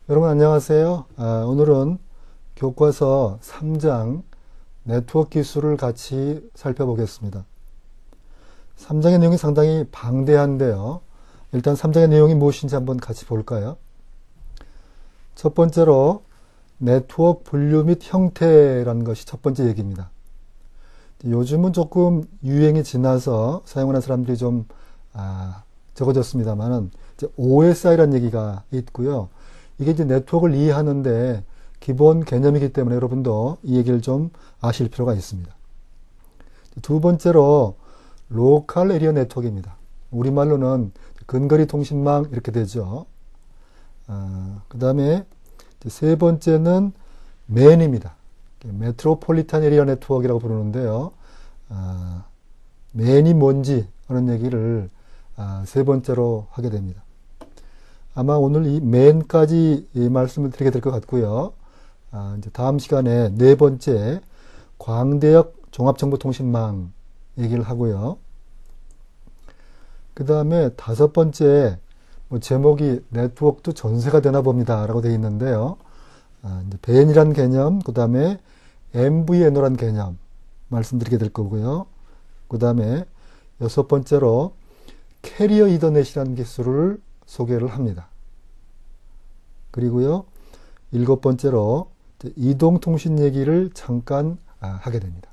여러분 안녕하세요. 오늘은 교과서 3장 네트워크 기술을 같이 살펴보겠습니다. 3장의 내용이 상당히 방대한데요. 일단 3장의 내용이 무엇인지 한번 같이 볼까요? 첫 번째로 네트워크 분류 및 형태라는 것이 첫 번째 얘기입니다. 요즘은 조금 유행이 지나서 사용하는 사람들이 좀 적어졌습니다만은 OSI라는 얘기가 있고요. 이게 이제 네트워크를 이해하는데 기본 개념이기 때문에 여러분도 이 얘기를 좀 아실 필요가 있습니다. 두 번째로 로컬 에리어 네트워크입니다. 우리말로는 근거리 통신망 이렇게 되죠. 그 다음에 세 번째는 맨입니다. 메트로폴리탄 에리어 네트워크라고 부르는데요. 맨이 뭔지 하는 얘기를 세 번째로 하게 됩니다. 아마 오늘 이 맨까지 말씀을 드리게 될 것 같고요. 이제 다음 시간에 네 번째 광대역 종합정보통신망 얘기를 하고요. 그 다음에 다섯 번째 제목이 네트워크도 전세가 되나 봅니다 라고 되어 있는데요. 이제 밴이란 개념, 그 다음에 MVNO란 개념 말씀드리게 될 거고요. 그 다음에 여섯 번째로 캐리어 이더넷이라는 기술을 소개를 합니다. 그리고요, 일곱 번째로 이동통신 얘기를 잠깐 하게 됩니다.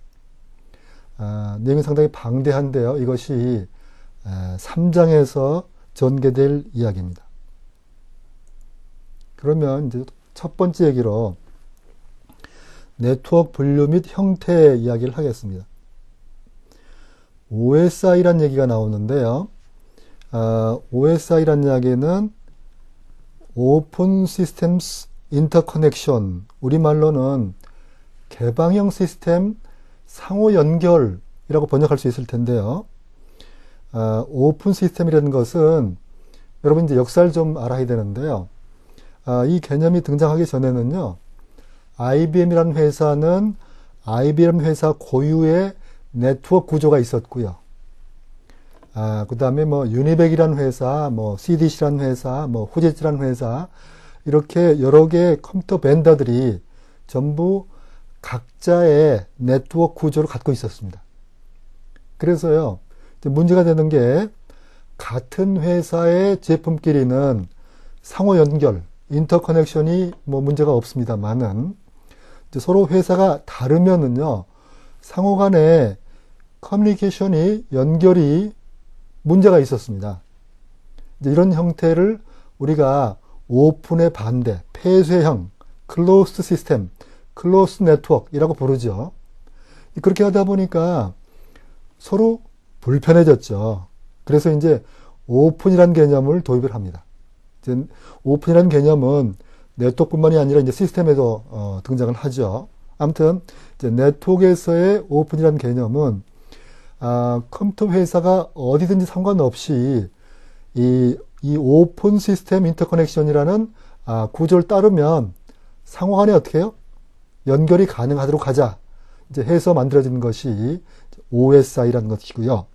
내용이 상당히 방대한데요. 이것이 3장에서 전개될 이야기입니다. 그러면 이제 첫 번째 얘기로 네트워크 분류 및 형태 이야기를 하겠습니다. OSI란 얘기가 나오는데요. OSI란 이야기는 Open Systems Interconnection, 우리말로는 개방형 시스템 상호 연결이라고 번역할 수 있을 텐데요. 오픈 시스템이라는 것은 여러분 이제 역사를 좀 알아야 되는데요. 이 개념이 등장하기 전에는요, IBM이라는 회사는 IBM 회사 고유의 네트워크 구조가 있었고요. 그 다음에 유니백이라는 회사, CDC라는 회사, 후제지라는 회사, 이렇게 여러 개의 컴퓨터 벤더들이 전부 각자의 네트워크 구조를 갖고 있었습니다. 그래서요, 문제가 되는 게 같은 회사의 제품끼리는 상호 연결, 인터커넥션이 문제가 없습니다만은 서로 회사가 다르면은요, 상호 간의 커뮤니케이션이 연결이 문제가 있었습니다. 이런 형태를 우리가 오픈의 반대, 폐쇄형, 클로스드 시스템, 클로스드 네트워크이라고 부르죠. 그렇게 하다 보니까 서로 불편해졌죠. 그래서 이제 오픈이라는 개념을 도입을 합니다. 이제 오픈이라는 개념은 네트워크뿐만이 아니라 이제 시스템에도 등장을 하죠. 아무튼 이제 네트워크에서의 오픈이라는 개념은 컴퓨터 회사가 어디든지 상관없이 이 오픈 시스템 인터커넥션이라는 구조를 따르면 상호간에 어떻게 해요? 연결이 가능하도록 하자. 이제 해서 만들어진 것이 OSI라는 것이고요.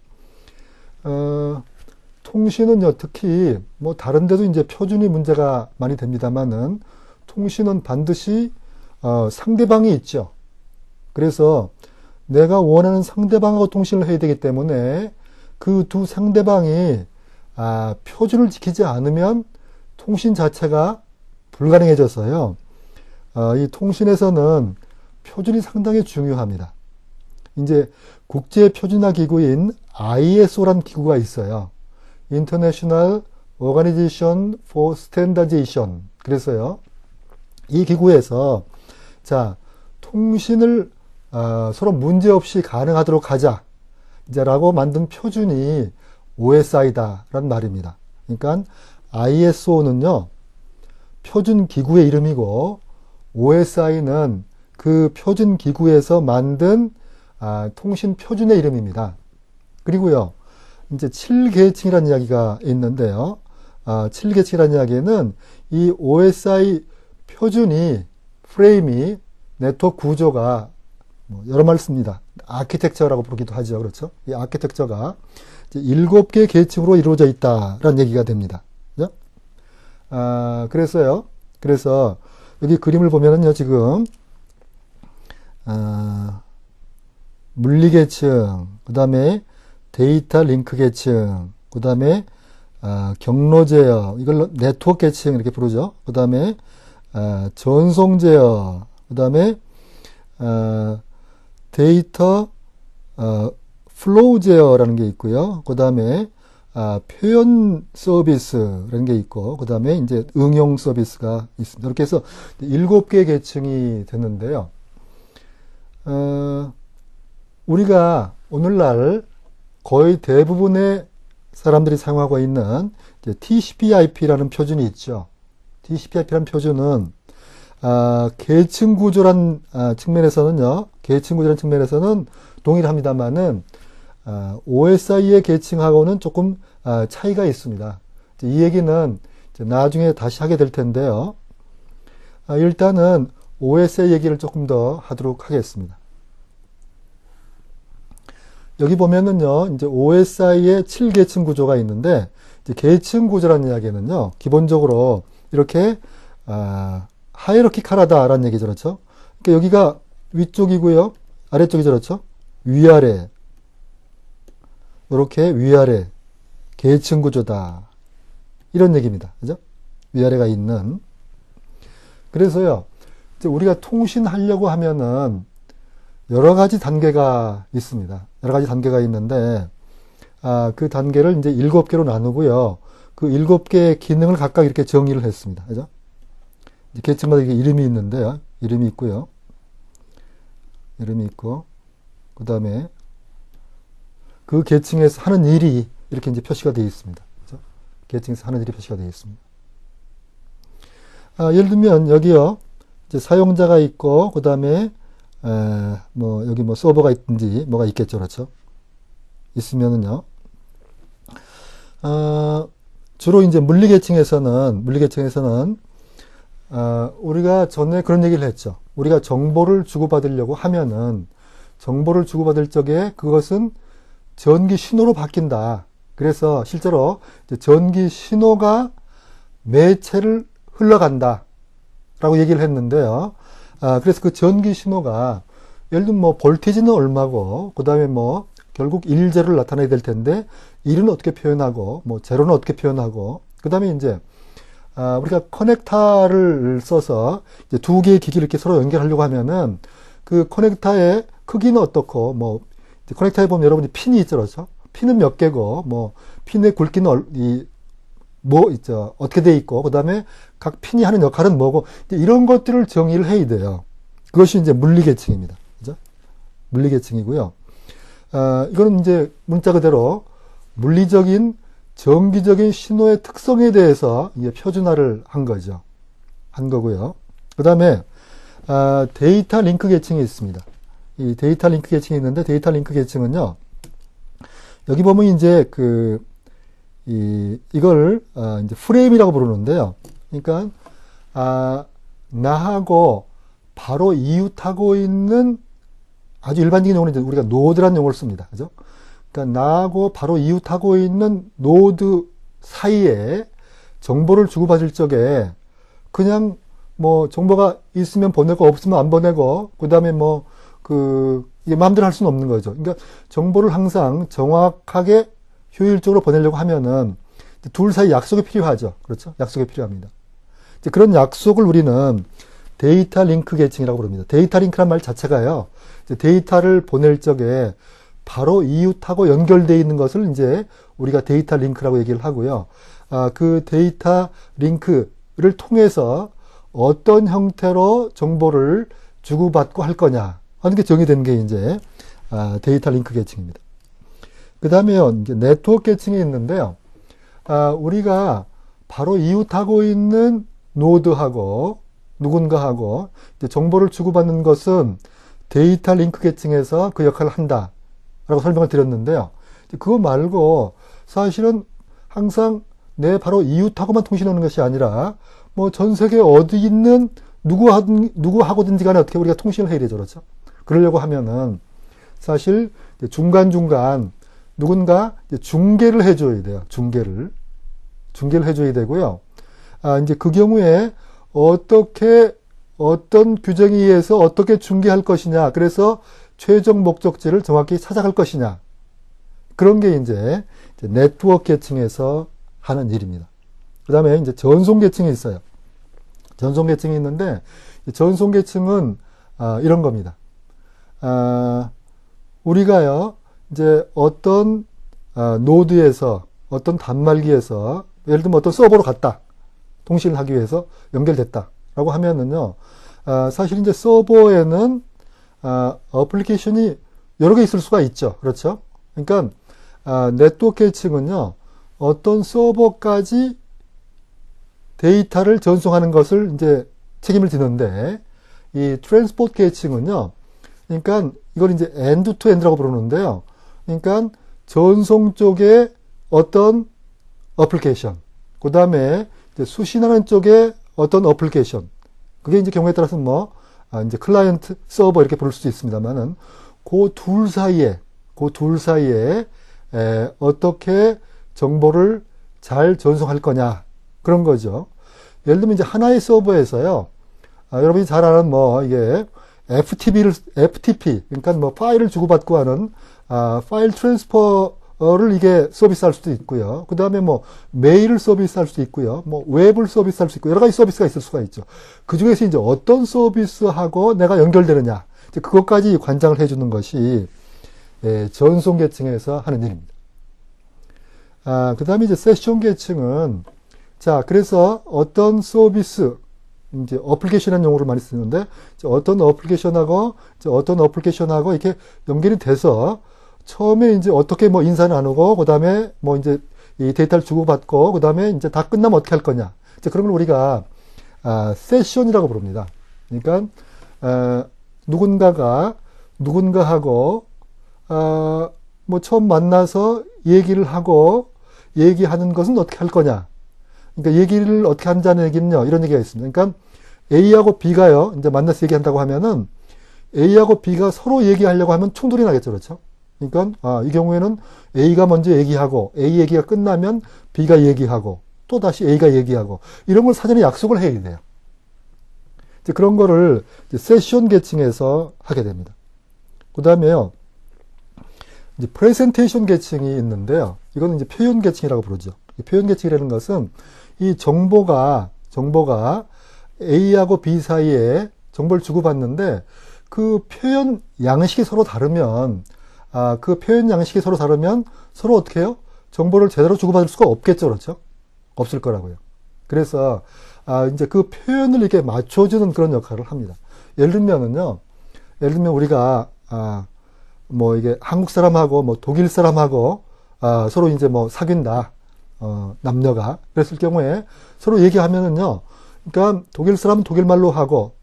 통신은요, 특히 다른 데도 이제 표준이 문제가 많이 됩니다만은 통신은 반드시 상대방이 있죠. 그래서 내가 원하는 상대방하고 통신을 해야 되기 때문에 그 두 상대방이 표준을 지키지 않으면 통신 자체가 불가능해져서요. 이 통신에서는 표준이 상당히 중요합니다. 이제 국제 표준화 기구인 ISO라는 기구가 있어요. International Organization for Standardization. 그래서요, 이 기구에서 통신을 서로 문제없이 가능하도록 하자 라고 만든 표준이 OSI다라는 말입니다. 그러니까 ISO는요, 표준 기구의 이름이고 OSI는 그 표준 기구에서 만든 통신 표준의 이름입니다. 그리고요, 이제 7계층이라는 이야기가 있는데요. 7계층이라는 이야기는 이 OSI 표준이, 프레임이, 네트워크 구조가 여러 말 씁니다. 아키텍처라고 부르기도 하죠. 그렇죠? 이 아키텍처가 7개 계층으로 이루어져 있다라는 얘기가 됩니다. 그죠? 그래서요, 그래서 여기 그림을 보면은요, 지금, 물리계층, 그 다음에 데이터 링크 계층, 그 다음에 경로 제어, 이걸 네트워크 계층 이렇게 부르죠. 그 다음에 전송 제어, 그 다음에 데이터 플로우 제어라는 게 있고요. 그 다음에 표현 서비스라는 게 있고, 그 다음에 이제 응용 서비스가 있습니다. 이렇게 해서 7개의 계층이 됐는데요. 우리가 오늘날 거의 대부분의 사람들이 사용하고 있는 TCP/IP라는 표준이 있죠. TCP/IP라는 표준은 계층 구조란 측면에서는 동일합니다만은 OSI의 계층하고는 조금 차이가 있습니다. 이 얘기는 나중에 다시 하게 될 텐데요. 일단은 OSI 얘기를 조금 더 하도록 하겠습니다. 여기 보면은요, 이제 OSI의 7계층 구조가 있는데, 이제 계층 구조라는 이야기는요, 기본적으로 이렇게 하이어키칼하다라는 얘기죠, 그렇죠? 그러니까 여기가 위쪽이고요, 아래쪽이죠, 그렇죠? 위아래, 이렇게 위아래 계층 구조다, 이런 얘기입니다, 그죠? 위아래가 있는. 그래서요, 이제 우리가 통신하려고 하면은 여러 가지 단계가 있습니다. 여러 가지 단계가 있는데, 그 단계를 이제 7개로 나누고요. 그 7개의 기능을 각각 이렇게 정의를 했습니다. 그죠? 이제 계층마다 이게 이름이 있는데요. 이름이 있고요. 이름이 있고, 그 다음에 그 계층에서 하는 일이 이렇게 이제 표시가 되어 있습니다. 그죠? 계층에서 하는 일이 표시가 되어 있습니다. 예를 들면 여기요. 이제 사용자가 있고, 그 다음에 여기 서버가 있든지 뭐가 있겠죠. 그렇죠? 있으면은요. 주로 이제 물리계층에서는, 우리가 전에 그런 얘기를 했죠. 우리가 정보를 주고받으려고 하면은, 정보를 주고받을 적에 그것은 전기 신호로 바뀐다. 그래서 실제로 이제 전기 신호가 매체를 흘러간다. 라고 얘기를 했는데요. 그래서 그 전기 신호가, 예를 들면 볼테이지는 얼마고, 그 다음에 결국 1, 0를 나타내야 될 텐데, 1은 어떻게 표현하고, 0는 어떻게 표현하고, 그 다음에 이제, 우리가 커넥터를 써서 이제 2개의 기기를 이렇게 서로 연결하려고 하면은, 그 커넥터의 크기는 어떻고, 커넥터에 보면 여러분이 핀이 있죠, 그렇죠? 핀은 몇 개고, 핀의 굵기는 있죠. 어떻게 돼 있고, 그 다음에 각 핀이 하는 역할은 뭐고, 이런 것들을 정의를 해야 돼요. 그것이 이제 물리계층입니다. 그죠? 물리계층이고요. 이거는 이제 문자 그대로 물리적인, 정기적인 신호의 특성에 대해서 이제 표준화를 한 거죠. 한 거고요. 그 다음에, 데이터 링크 계층이 있습니다. 이 데이터 링크 계층이 있는데, 데이터 링크 계층은요, 여기 보면 이제 이걸 이제 프레임이라고 부르는데요. 그러니까 나하고 바로 이웃하고 있는 아주 일반적인 용어는 이제 우리가 노드라는 용어를 씁니다. 그죠? 그러니까 나하고 바로 이웃하고 있는 노드 사이에 정보를 주고받을 적에 그냥 정보가 있으면 보내고 없으면 안 보내고 그다음에 이게 마음대로 할 수는 없는 거죠. 그러니까 정보를 항상 정확하게 효율적으로 보내려고 하면은 둘 사이 약속이 필요하죠. 그렇죠? 약속이 필요합니다. 이제 그런 약속을 우리는 데이터 링크 계층이라고 부릅니다. 데이터 링크란 말 자체가요. 이제 데이터를 보낼 적에 바로 이웃하고 연결되어 있는 것을 이제 우리가 데이터 링크라고 얘기를 하고요. 그 데이터 링크를 통해서 어떤 형태로 정보를 주고받고 할 거냐 하는 게 정의된 게 이제 데이터 링크 계층입니다. 그 다음에요, 이제 네트워크 계층이 있는데요. 우리가 바로 이웃하고 있는 노드하고 누군가하고 이제 정보를 주고받는 것은 데이터 링크 계층에서 그 역할을 한다. 라고 설명을 드렸는데요. 그거 말고 사실은 항상 내 바로 이웃하고만 통신하는 것이 아니라 전 세계 어디 있는 누구하고든지 간에 어떻게 우리가 통신을 해야 되죠. 그렇죠? 그러려고 하면은 사실 중간중간 누군가 중계를 해줘야 돼요. 중계를 해줘야 되고요. 이제 그 경우에 어떤 규정에 의해서 어떻게 중계할 것이냐. 그래서 최종 목적지를 정확히 찾아갈 것이냐. 그런 게 이제 네트워크 계층에서 하는 일입니다. 그 다음에 이제 전송 계층이 있어요. 전송 계층이 있는데, 전송 계층은 이런 겁니다. 우리가요, 이제 어떤 노드에서, 어떤 단말기에서, 예를 들면 어떤 서버로 갔다. 통신을 하기 위해서 연결됐다. 라고 하면은요, 사실 이제 서버에는 어플리케이션이 여러 개 있을 수가 있죠. 그렇죠? 그러니까 네트워크 계층은요, 어떤 서버까지 데이터를 전송하는 것을 이제 책임을 지는데, 이 트랜스포트 계층은요, 그러니까 이걸 이제 엔드 투 엔드라고 부르는데요. 그러니까 전송 쪽에 어떤 어플리케이션, 그 다음에 수신하는 쪽에 어떤 어플리케이션, 그게 이제 경우에 따라서 뭐, 이제 클라이언트, 서버 이렇게 부를 수도 있습니다만은, 그 둘 사이에, 어떻게 정보를 잘 전송할 거냐, 그런 거죠. 예를 들면 이제 하나의 서버에서요, 여러분이 잘 아는 뭐, 이게, FTP, 그러니까 뭐, 파일을 주고받고 하는, 파일 트랜스퍼를 이게 서비스할 수도 있고요. 그 다음에 뭐, 메일을 서비스할 수도 있고요. 뭐, 웹을 서비스할 수 있고, 여러 가지 서비스가 있을 수가 있죠. 그 중에서 이제 어떤 서비스하고 내가 연결되느냐, 이제 그것까지 관장을 해주는 것이, 전송 계층에서 하는 일입니다. 그 다음에 이제 세션 계층은, 자, 그래서 어떤 서비스, 이제 어플리케이션이라는 용어를 많이 쓰는데, 어떤 어플리케이션하고 이렇게 연결이 돼서, 처음에 이제 어떻게 뭐 인사 나누고, 그 다음에 뭐 이제 이 데이터를 주고받고, 그 다음에 이제 다 끝나면 어떻게 할 거냐. 이제 그런 걸 우리가, 세션이라고 부릅니다. 그러니까, 누군가하고, 뭐 처음 만나서 얘기를 하고, 얘기하는 것은 어떻게 할 거냐. 그러니까 얘기를 어떻게 하자는 얘기는요, 이런 얘기가 있습니다. 그러니까 A하고 B가요, 이제 만나서 얘기한다고 하면은 A하고 B가 서로 얘기하려고 하면 충돌이 나겠죠, 그렇죠? 그러니까 이 경우에는 A가 먼저 얘기하고 A 얘기가 끝나면 B가 얘기하고 또 다시 A가 얘기하고 이런 걸 사전에 약속을 해야 돼요. 이제 그런 거를 이제 세션 계층에서 하게 됩니다. 그 다음에요, 이제 프레젠테이션 계층이 있는데요. 이거는 이제 표현 계층이라고 부르죠. 표현 계층이라는 것은 이 정보가 A하고 B 사이에 정보를 주고받는데 그 표현 양식이 서로 다르면 서로 어떻게 해요? 정보를 제대로 주고받을 수가 없겠죠. 그렇죠? 없을 거라고요. 그래서 이제 그 표현을 이렇게 맞춰주는 그런 역할을 합니다. 예를 들면 우리가 뭐 이게 한국 사람하고 뭐 독일 사람하고 서로 이제 뭐 사귄다. 남녀가. 그랬을 경우에 서로 얘기하면은요, 그러니까 독일 사람은 독일말로 하고,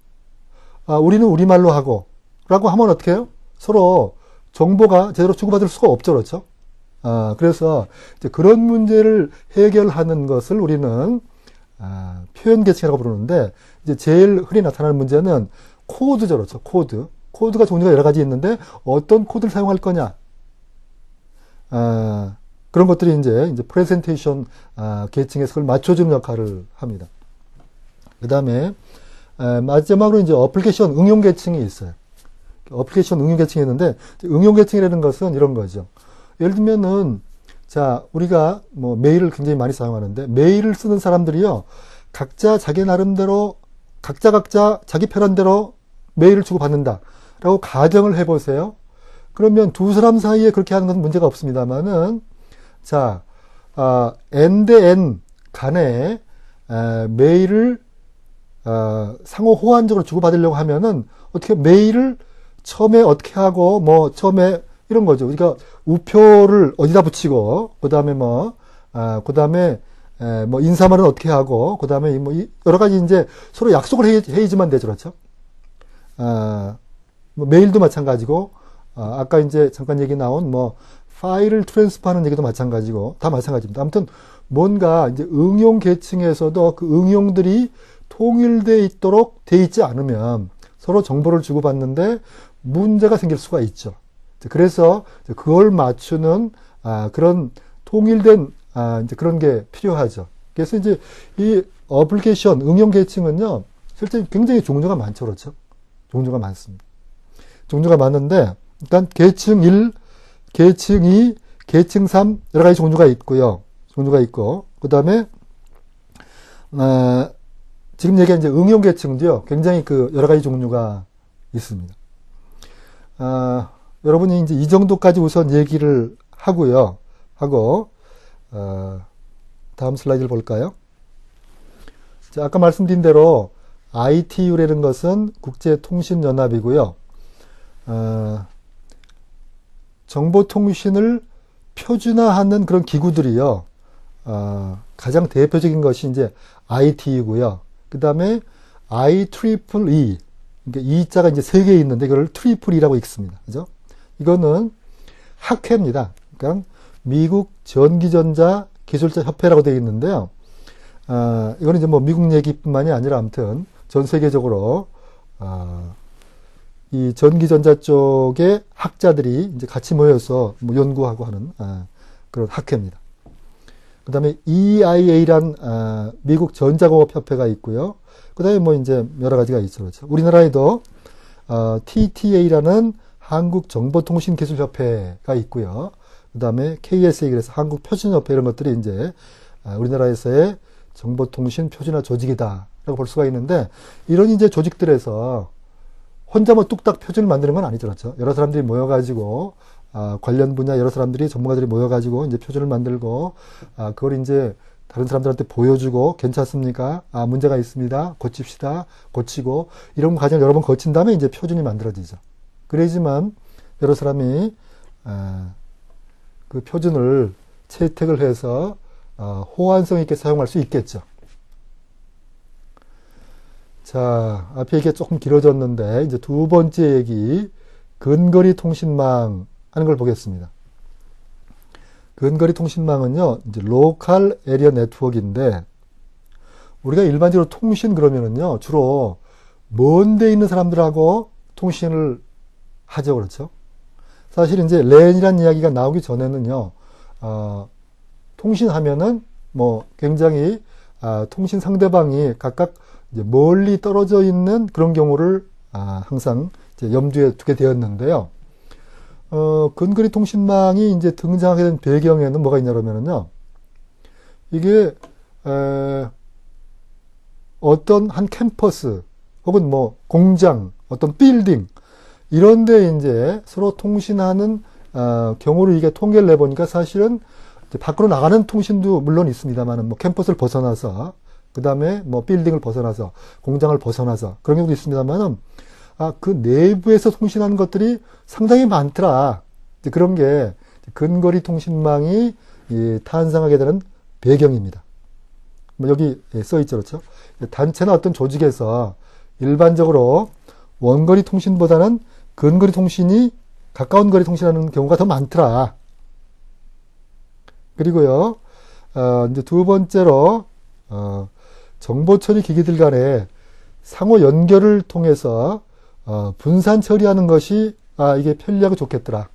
우리는 우리말로 하고, 라고 하면 어떻게 해요? 서로 정보가 제대로 주고받을 수가 없죠. 그렇죠? 그래서 이제 그런 문제를 해결하는 것을 우리는, 표현 계층이라고 부르는데, 이제 제일 흔히 나타나는 문제는 코드죠. 그렇죠? 코드가 종류가 여러 가지 있는데, 어떤 코드를 사용할 거냐? 그런 것들이 이제 프레젠테이션 계층에서 그걸 맞춰주는 역할을 합니다. 그 다음에 마지막으로 이제 어플리케이션 응용 계층이 있어요. 어플리케이션 응용 계층이 있는데, 응용 계층이라는 것은 이런 거죠. 예를 들면은, 자, 우리가 뭐 메일을 굉장히 많이 사용하는데, 메일을 쓰는 사람들이요, 각자 자기 편한 대로 메일을 주고받는다. 라고 가정을 해보세요. 그러면 두 사람 사이에 그렇게 하는 건 문제가 없습니다만은, 자, N 대 N 간에 메일을 상호 호환적으로 주고받으려고 하면은 어떻게 메일을 처음에 어떻게 하고 뭐 처음에 이런 거죠. 우리가 우표를 어디다 붙이고 그다음에 뭐 인사말은 어떻게 하고 그다음에 뭐 여러 가지 이제 서로 약속을 해야지만 되죠. 그렇죠? 뭐 메일도 마찬가지고 아까 이제 잠깐 얘기 나온 뭐 파일을 트랜스퍼하는 얘기도 마찬가지고 다 마찬가지입니다. 아무튼 뭔가 이제 응용 계층에서도 그 응용들이 통일되어 있도록 돼 있지 않으면 서로 정보를 주고받는데 문제가 생길 수가 있죠. 그래서 그걸 맞추는 그런 통일된 이제 그런 게 필요하죠. 그래서 이제 이 어플리케이션, 응용 계층은요, 실제 굉장히 종류가 많죠. 그렇죠? 종류가 많습니다. 종류가 많은데, 일단 계층 1, 계층 2, 계층 3, 여러 가지 종류가 있고요. 종류가 있고, 그 다음에, 지금 얘기한 이제 응용 계층도요, 굉장히 그 여러 가지 종류가 있습니다. 여러분이 이제 이 정도까지 우선 얘기를 하고요. 다음 슬라이드를 볼까요? 자, 아까 말씀드린 대로 ITU라는 것은 국제통신연합이고요. 정보통신을 표준화하는 그런 기구들이요. 가장 대표적인 것이 이제 ITU고요. 그 다음에 IEEE, 그러니까 E자가 이제 3개 있는데 이걸 트리플이라고 읽습니다. 그죠? 이거는 학회입니다. 그러니까 미국 전기전자 기술자 협회라고 되어 있는데요. 이거는 이제 뭐 미국 얘기뿐만이 아니라 아무튼 전 세계적으로 이 전기전자 쪽의 학자들이 이제 같이 모여서 뭐 연구하고 하는 그런 학회입니다. 그 다음에 EIA란 미국 전자공업협회가 있고요. 그 다음에 뭐 이제 여러 가지가 있죠. 그렇죠. 우리나라에도 TTA라는 한국정보통신기술협회가 있고요. 그 다음에 KSA, 그래서 한국표준협회 이런 것들이 이제 우리나라에서의 정보통신 표준화 조직이다라고 볼 수가 있는데, 이런 이제 조직들에서 혼자 뭐 뚝딱 표준을 만드는 건 아니죠. 그렇죠. 여러 사람들이 모여가지고 관련 분야 여러 사람들이 전문가들이 모여가지고 이제 표준을 만들고 그걸 이제 다른 사람들한테 보여주고 괜찮습니까? 문제가 있습니다. 고칩시다. 고치고 이런 과정을 여러 번 거친 다음에 이제 표준이 만들어지죠. 그래야지만 여러 사람이 그 표준을 채택을 해서 호환성 있게 사용할 수 있겠죠. 자, 앞에 이게 조금 길어졌는데 이제 두 번째 얘기, 근거리 통신망 하는 걸 보겠습니다. 근거리 통신망은요, 이제 로컬 에리어 네트워크인데, 우리가 일반적으로 통신 그러면은요, 주로 먼 데 있는 사람들하고 통신을 하죠. 그렇죠? 사실 이제 랜이라는 이야기가 나오기 전에는요, 통신하면은 뭐 굉장히 통신 상대방이 각각 이제 멀리 떨어져 있는 그런 경우를 항상 이제 염두에 두게 되었는데요. 근거리 통신망이 이제 등장하게 된 배경에는 뭐가 있냐면요. 이게 어떤 한 캠퍼스 혹은 뭐 공장, 어떤 빌딩 이런 데 이제 서로 통신하는 경우를 이게 통계를 내보니까 사실은 이제 밖으로 나가는 통신도 물론 있습니다만은 뭐 캠퍼스를 벗어나서 그 다음에 뭐 빌딩을 벗어나서 공장을 벗어나서 그런 경우도 있습니다만은 그 내부에서 통신하는 것들이 상당히 많더라. 그런 게 근거리 통신망이 탄생하게 되는 배경입니다. 뭐 여기 써 있죠. 그렇죠? 단체나 어떤 조직에서 일반적으로 원거리 통신보다는 근거리 통신이 가까운 거리 통신하는 경우가 더 많더라. 그리고요, 이제 두 번째로, 정보 처리 기기들 간의 상호 연결을 통해서 분산 처리하는 것이 이게 편리하고 좋겠더라.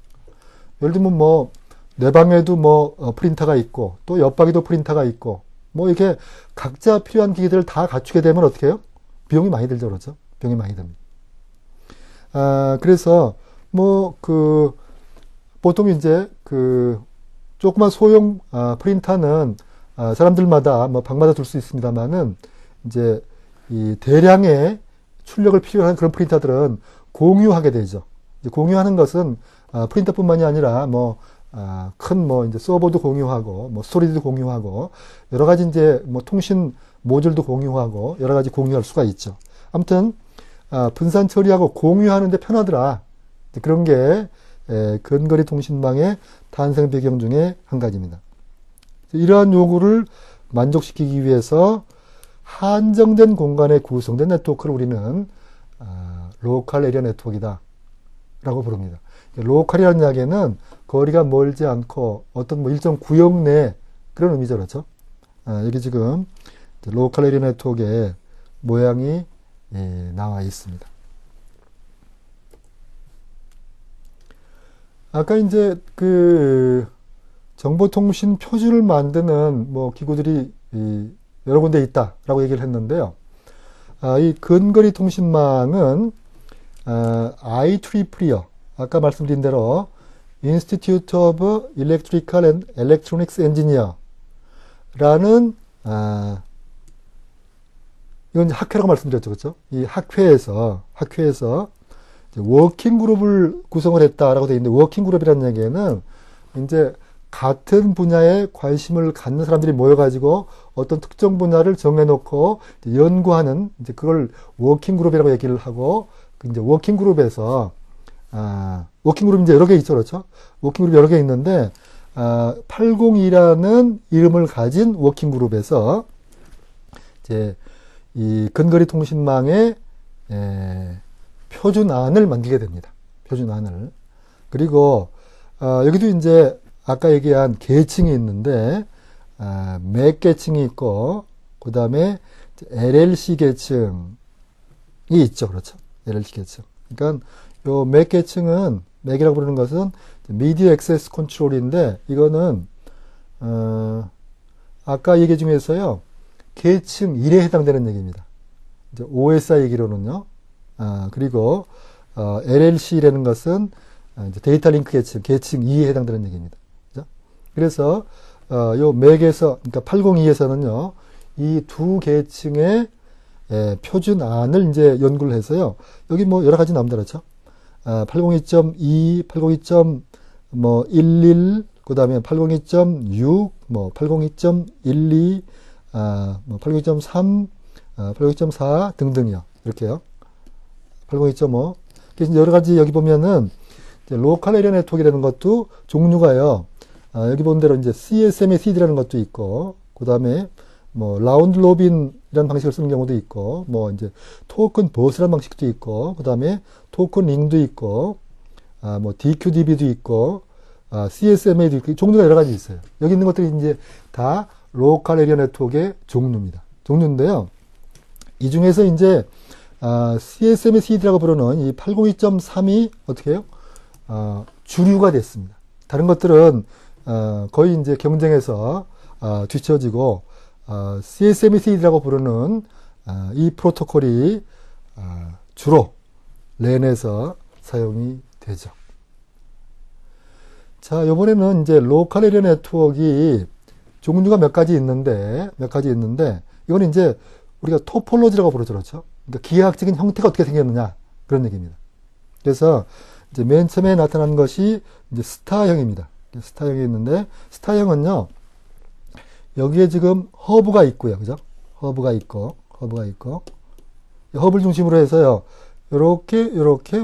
예를 들면 뭐 내 방에도 뭐 프린터가 있고 또 옆방에도 프린터가 있고 뭐 이렇게 각자 필요한 기기들을 다 갖추게 되면 어떻게 해요? 비용이 많이 들죠. 그렇죠? 비용이 많이 듭니다. 그래서 뭐 보통 이제 조그만 소형 프린터는 사람들마다 뭐 방마다 둘 수 있습니다만은 이제 이 대량의 출력을 필요로 하는 그런 프린터들은 공유하게 되죠. 공유하는 것은 프린터뿐만이 아니라 큰 이제 서버도 공유하고 뭐 스토리지도 공유하고 여러 가지 이제 뭐 통신 모듈도 공유하고 여러 가지 공유할 수가 있죠. 아무튼 분산 처리하고 공유하는데 편하더라. 그런 게 근거리 통신망의 탄생 배경 중에 한 가지입니다. 이러한 요구를 만족시키기 위해서 한정된 공간에 구성된 네트워크를 우리는 로컬 에리어 네트워크이다 라고 부릅니다. 로컬이라는 이야기는 거리가 멀지 않고 어떤 뭐 일정 구역 내 그런 의미죠. 그렇죠? 여기 지금 로컬 에리어 네트워크의 모양이 나와 있습니다. 아까 이제 정보통신 표준을 만드는 뭐 기구들이 여러 군데 있다라고 얘기를 했는데요. 이 근거리 통신망은 IEEE요. 아까 말씀드린 대로 Institute of Electrical and Electronics Engineer 라는 이건 이제 학회라고 말씀드렸죠. 그렇죠? 이 학회에서 워킹 그룹을 구성을 했다라고 되어 있는데, 워킹 그룹이라는 얘기는 이제 같은 분야에 관심을 갖는 사람들이 모여가지고 어떤 특정 분야를 정해놓고 연구하는, 이제 그걸 워킹 그룹이라고 얘기를 하고, 이제 워킹 그룹에서 워킹 그룹 이제 여러 개 있죠. 그렇죠? 워킹 그룹 여러 개 있는데, 802라는 이름을 가진 워킹 그룹에서 이제 이 근거리 통신망의 표준안을 만들게 됩니다. 표준안을. 그리고 여기도 이제 아까 얘기한 계층이 있는데, 맥 계층이 있고, 그 다음에 LLC 계층이 있죠. 그렇죠? LLC 계층. 그러니까 요 맥 계층은, 맥이라고 부르는 것은 미디어 액세스 컨트롤인데, 이거는 아까 얘기 중에서요, 계층 1에 해당되는 얘기입니다. 이제 OSI 얘기로는요. 그리고 LLC라는 것은 이제 데이터 링크 계층 2에 해당되는 얘기입니다. 그죠? 그래서 요 맥에서, 그러니까 802에서는요, 이 두 계층의 표준안을 이제 연구를 해서요. 여기 뭐 여러 가지 나옵니다. 그렇죠? 802.2, 802.11, 그 다음에 802.6, 뭐 802.12, 뭐 802.3, 802.4 등등이요. 이렇게요. 802.5. 그래서 여러 가지 여기 보면은 로컬 에리어 네트워크라는 것도 종류가요. 여기 본 대로 이제 CSMACD라는 것도 있고, 그 다음에 뭐 라운드 로빈이라는 방식을 쓰는 경우도 있고, 뭐 이제 토큰 버스라는 방식도 있고, 그 다음에 토큰 링도 있고, 뭐 DQDB도 있고, CSMA도 있고, 종류가 여러 가지 있어요. 여기 있는 것들이 이제 다 로컬 에리어 네트워크의 종류입니다. 종류인데요. 이 중에서 이제 CSMACD라고 부르는 이 802.3이 어떻게 해요? 주류가 됐습니다. 다른 것들은 거의 이제 경쟁에서 뒤처지고, CSMACD라고 부르는 이 프로토콜이 주로 랜에서 사용이 되죠. 자, 이번에는 이제 로컬 에리어 네트워크가 종류가 몇 가지 있는데, 이건 이제 우리가 토폴로지라고 부르죠. 그렇죠? 그러니까 기하학적인 형태가 어떻게 생겼느냐, 그런 얘기입니다. 그래서 이제 맨 처음에 나타난 것이 이제 스타형입니다. 스타형이 있는데, 스타형은요, 여기에 지금 허브가 있고요. 그죠? 허브가 있고, 허브를 중심으로 해서요, 요렇게,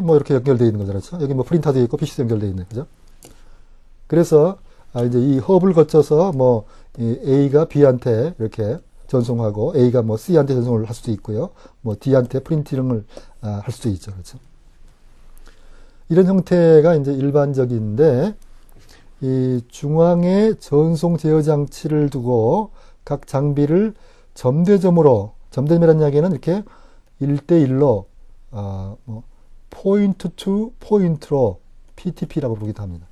뭐 이렇게 연결되어 있는 거죠. 그렇죠? 여기 뭐 프린터도 있고, PC도 연결되어 있는, 그죠? 그래서, 이제 이 허브를 거쳐서 뭐, 이 A가 B한테 이렇게 전송하고, A가 뭐 C한테 전송을 할 수도 있고요. 뭐 D한테 프린팅을 할 수도 있죠. 그렇죠? 이런 형태가 이제 일반적인데, 이 중앙에 전송 제어 장치를 두고 각 장비를 점대점이라는 이야기는 이렇게 1대1로, 뭐, 포인트 투 포인트로 PTP라고 부르기도 합니다.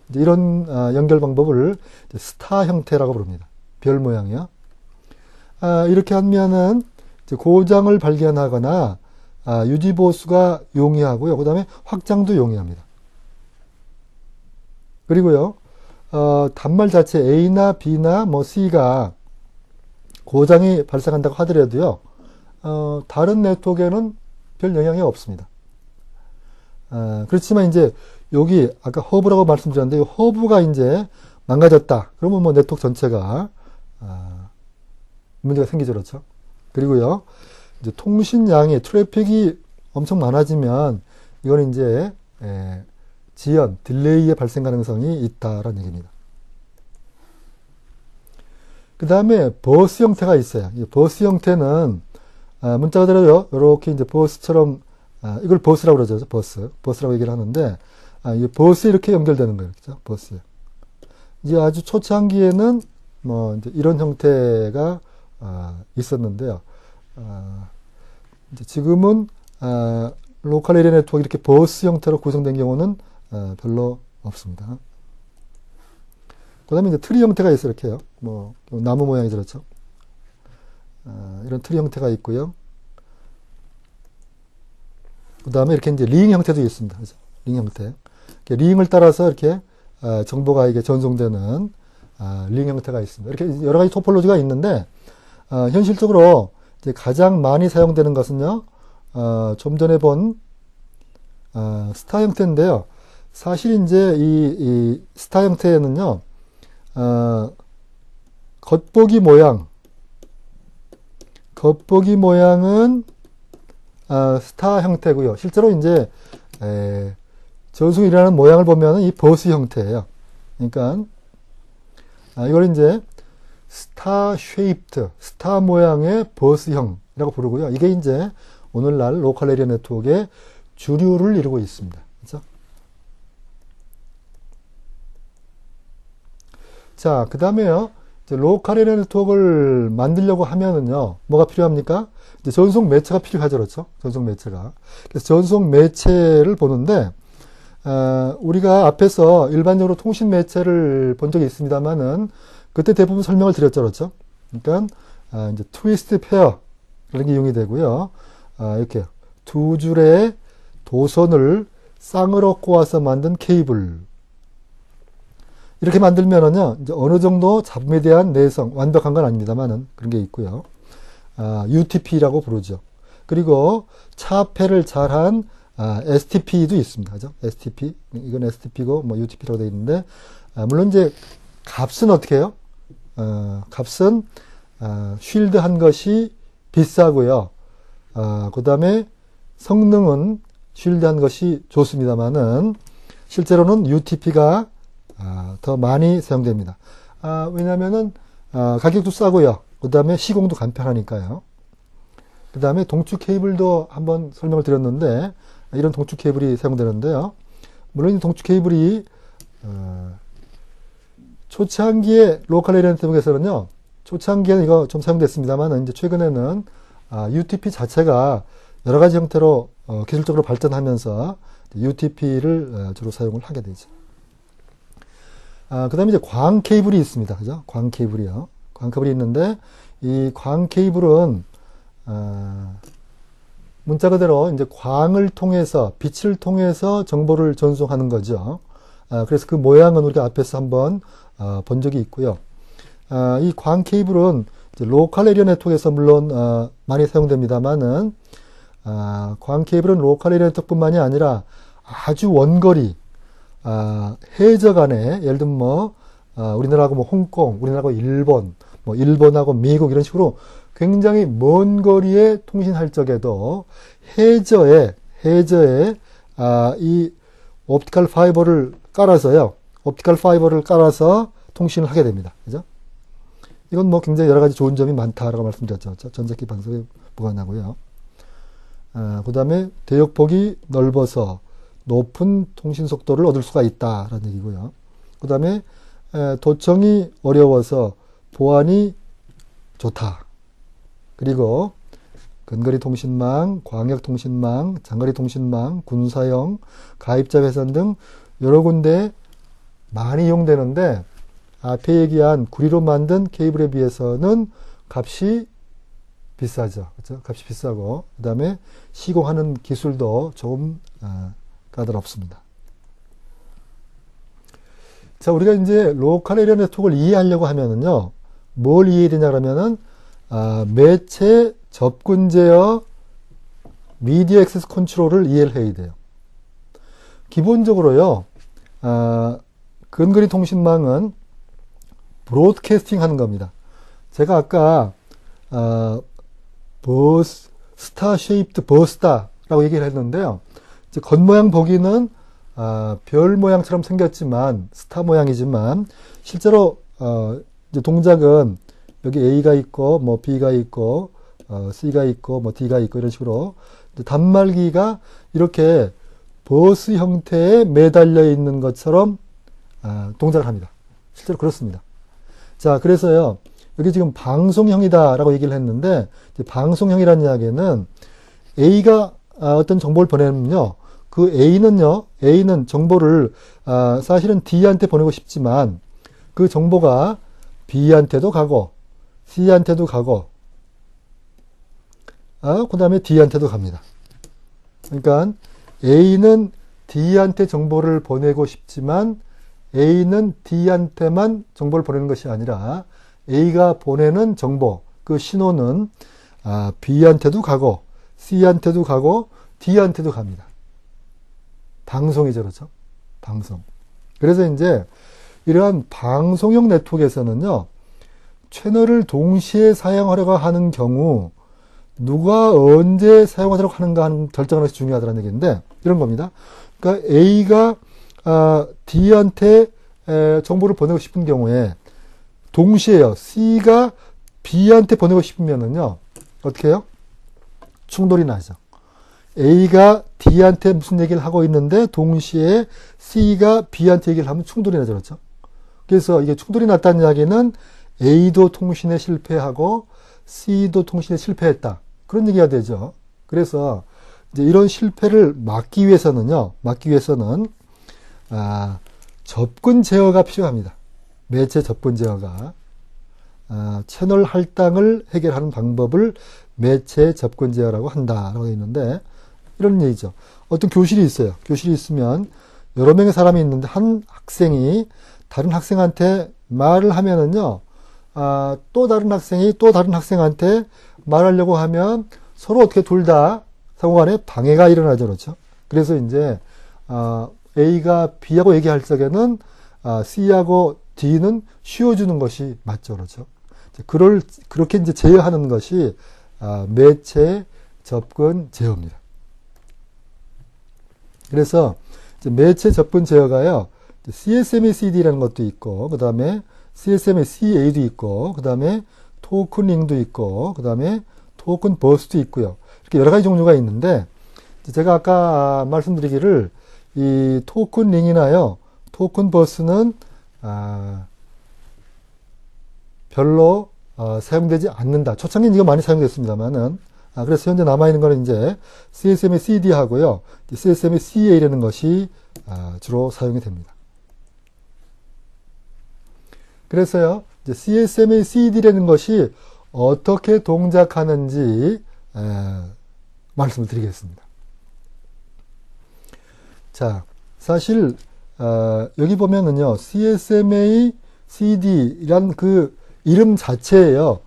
이제 이런 연결 방법을 스타 형태라고 부릅니다. 별 모양이요. 이렇게 하면은 이제 고장을 발견하거나 유지 보수가 용이하고요. 그 다음에 확장도 용이합니다. 그리고요, 단말 자체 A나 B나 뭐 C가 고장이 발생한다고 하더라도요, 다른 네트워크에는 별 영향이 없습니다. 그렇지만 이제 여기 아까 허브라고 말씀드렸는데, 이 허브가 이제 망가졌다. 그러면 뭐 네트워크 전체가 문제가 생기죠. 그렇죠? 그리고요, 이제 통신량이, 트래픽이 엄청 많아지면 이건 이제 지연, 딜레이의 발생 가능성이 있다라는 얘기입니다. 그 다음에 버스 형태가 있어요. 이 버스 형태는 문자 그대로요, 이렇게 이제 버스처럼, 이걸 버스라고 그러죠. 버스라고 얘기를 하는데, 이 버스에 이렇게 연결되는 거예요. 그죠? 버스에. 이제 아주 초창기에는 뭐 이제 이런 형태가 있었는데요. 이제 지금은 로컬 에리어 네트워크 이렇게 버스 형태로 구성된 경우는 별로 없습니다. 그 다음에 이제 트리 형태가 있어요. 이렇게요. 뭐 나무 모양이 그렇죠. 이런 트리 형태가 있고요. 그 다음에 이렇게 이제 링 형태도 있습니다. 그죠? 링 형태. 링을 따라서 이렇게 정보가 이게 전송되는 링 형태가 있습니다. 이렇게 여러 가지 토폴로지가 있는데 현실적으로 이제 가장 많이 사용되는 것은요. 좀 전에 본 스타 형태인데요. 사실 이제 이 스타 형태에는요. 겉보기 모양은 스타 형태고요. 실제로 이제 전송이 일어나는 모양을 보면 이 버스 형태예요. 그러니까 이걸 이제 스타 쉐입트, 스타 모양의 버스형이라고 부르고요. 이게 이제 오늘날 로컬 에리어 네트워크의 주류를 이루고 있습니다. 그렇죠? 자, 그 다음에요. 로컬 에리어 네트워크를 만들려고 하면은요, 뭐가 필요합니까? 이제 전송 매체가 필요하죠, 그렇죠? 전송 매체가. 그래서 전송 매체를 보는데, 우리가 앞에서 일반적으로 통신 매체를 본 적이 있습니다만은, 그때 대부분 설명을 드렸죠, 그렇죠? 그러니까, 이제 트위스트 페어라는 게 이용이 되고요. 이렇게 두 줄의 도선을 쌍으로 꼬아서 만든 케이블. 이렇게 만들면은요, 이제 어느 정도 잡음에 대한 내성, 완벽한 건 아닙니다만은 그런 게 있고요. UTP라고 부르죠. 그리고 차폐를 잘한 STP도 있습니다. 그죠? STP. 이건 STP고, 뭐 UTP라고 되어 있는데, 물론 이제 값은 어떻게 해요? 값은, 쉴드한 것이 비싸고요. 그 다음에 성능은 쉴드한 것이 좋습니다만은, 실제로는 UTP가 더 많이 사용됩니다. 왜냐면은, 가격도 싸고요. 그 다음에 시공도 간편하니까요. 그 다음에 동축 케이블도 한번 설명을 드렸는데, 이런 동축 케이블이 사용되는데요. 물론 이 동축 케이블이, 초창기에 로컬 에리어 네트워크에서는요, 초창기에는 이거 좀 사용됐습니다만, 이제 최근에는, UTP 자체가 여러 가지 형태로, 기술적으로 발전하면서 UTP를 주로 사용을 하게 되죠. 그 다음에 이제 광 케이블이 있습니다. 그죠? 광 케이블이요. 광 케이블이 있는데, 이 광 케이블은, 문자 그대로 이제 광을 통해서, 빛을 통해서 정보를 전송하는 거죠. 그래서 그 모양은 우리가 앞에서 한번 본 적이 있고요. 이 광 케이블은 이제 로컬 에리어 네트워크에서 물론 많이 사용됩니다만은, 광 케이블은 로컬 에리어 네트워크뿐만이 아니라 아주 원거리, 해저 간에, 예를 들면 뭐, 우리나라하고 뭐 홍콩, 우리나라하고 일본, 뭐 일본하고 미국 이런 식으로 굉장히 먼 거리에 통신할 적에도 해저에 이 옵티컬 파이버를 깔아서요. 옵티컬 파이버를 깔아서 통신을 하게 됩니다. 그죠? 이건 뭐 굉장히 여러 가지 좋은 점이 많다라고 말씀드렸죠. 전자기 방송에 보관하고요. 그 다음에 대역폭이 넓어서 높은 통신 속도를 얻을 수가 있다라는 얘기고요. 그 다음에 도청이 어려워서 보안이 좋다. 그리고 근거리 통신망, 광역 통신망, 장거리 통신망, 군사용, 가입자 회선 등 여러 군데 많이 이용되는데, 앞에 얘기한 구리로 만든 케이블에 비해서는 값이 비싸죠. 그렇죠? 값이 비싸고, 그 다음에 시공하는 기술도 좀 까다롭습니다. 자, 우리가 이제 로컬 에리어 네트워크를 이해하려고 하면은요, 뭘 이해해야 되냐 그러면은, 매체 접근 제어 미디어 액세스 컨트롤을 이해를 해야 돼요. 기본적으로요, 근거리 통신망은 브로드캐스팅 하는 겁니다. 제가 아까, 스타 쉐입드 버스다라고 얘기를 했는데요. 이제 겉모양 보기는, 별 모양처럼 생겼지만, 스타 모양이지만, 실제로, 이제 동작은 여기 A가 있고, 뭐 B가 있고, C가 있고, 뭐 D가 있고, 이런 식으로, 단말기가 이렇게 버스 형태에 매달려 있는 것처럼, 동작을 합니다. 실제로 그렇습니다. 자, 그래서요, 여기 지금 방송형이다라고 얘기를 했는데, 방송형이라는 이야기는 A가 어떤 정보를 보내면요, 그 A는 정보를, 사실은 D한테 보내고 싶지만, 그 정보가 B한테도 가고, C한테도 가고, 그 다음에 D한테도 갑니다. 그러니까 A는 D한테 정보를 보내고 싶지만 A는 D한테만 정보를 보내는 것이 아니라 A가 보내는 정보, 그 신호는 B한테도 가고 C한테도 가고 D한테도 갑니다. 방송이죠, 그렇죠? 방송. 그래서 이제 이러한 방송형 네트워크에서는요, 채널을 동시에 사용하려고 하는 경우 누가 언제 사용하도록 하는가 하는 결정하는 것이 중요하다는 얘기인데 이런 겁니다. 그러니까 A가 D한테 정보를 보내고 싶은 경우에 동시에요. C가 B한테 보내고 싶으면은요. 어떻게 해요? 충돌이 나죠. A가 D한테 무슨 얘기를 하고 있는데 동시에 C가 B한테 얘기를 하면 충돌이 나죠. 그렇죠? 그래서 이게 충돌이 났다는 이야기는 A도 통신에 실패하고 C도 통신에 실패했다. 그런 얘기가 되죠. 그래서 이제 이런 실패를 막기 위해서는 접근 제어가 필요합니다. 매체 접근 제어가. 채널 할당을 해결하는 방법을 매체 접근 제어라고 한다라고 되어 있는데 이런 얘기죠. 어떤 교실이 있어요. 교실이 있으면 여러 명의 사람이 있는데 한 학생이 다른 학생한테 말을 하면은요, 또 다른 학생이 또 다른 학생한테 말하려고 하면 서로 어떻게 둘 다 상호간에 방해가 일어나죠. 그렇죠? 그래서 이제, A가 B하고 얘기할 적에는, C하고 D는 쉬어주는 것이 맞죠. 그렇죠? 그렇게 이제 제어하는 것이, 매체 접근 제어입니다. 그래서, 매체 접근 제어가요, CSMA-CD라는 것도 있고, 그 다음에 CSMA-CA도 있고, 그 다음에 토큰링도 있고, 그 다음에 토큰 버스도 있고요. 이렇게 여러 가지 종류가 있는데, 제가 아까 말씀드리기를, 이 토큰링이나요, 토큰 버스는, 별로, 사용되지 않는다. 초창기는 이거 많이 사용됐습니다만은, 그래서 현재 남아있는 거는 이제 CSMA-CD 하고요, CSMA-CA라는 것이, 주로 사용이 됩니다. 그래서요, 이제 CSMA-CD라는 것이 어떻게 동작하는지 말씀을 드리겠습니다. 자, 사실 여기 보면은요, CSMA-CD란 그 이름 자체에요,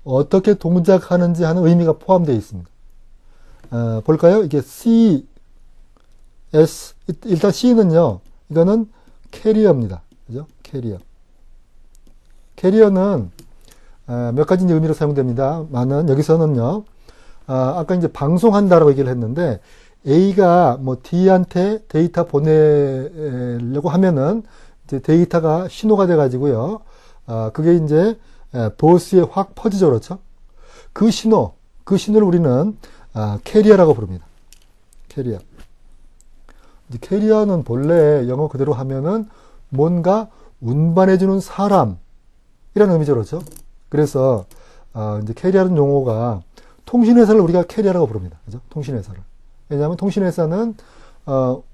어떻게 동작하는지 하는 의미가 포함되어 있습니다. 볼까요? 이게 일단 C는요, 이거는 캐리어입니다. 그죠? 캐리어. 캐리어는 몇 가지 의미로 사용됩니다만은 여기서는요, 아까 이제 방송한다라고 얘기를 했는데 A가 뭐 D한테 데이터 보내려고 하면은 이제 데이터가 신호가 돼 가지고요, 그게 이제 버스에 확 퍼지죠. 그렇죠? 그 신호를 우리는 캐리어라고 부릅니다. 캐리어. 캐리어는 본래 영어 그대로 하면은 뭔가 운반해주는 사람 이라는 의미죠. 그렇죠? 그래서 이제 캐리어라는 용어가 통신회사를 우리가 캐리어라고 부릅니다. 그죠? 통신회사를. 왜냐하면 통신회사는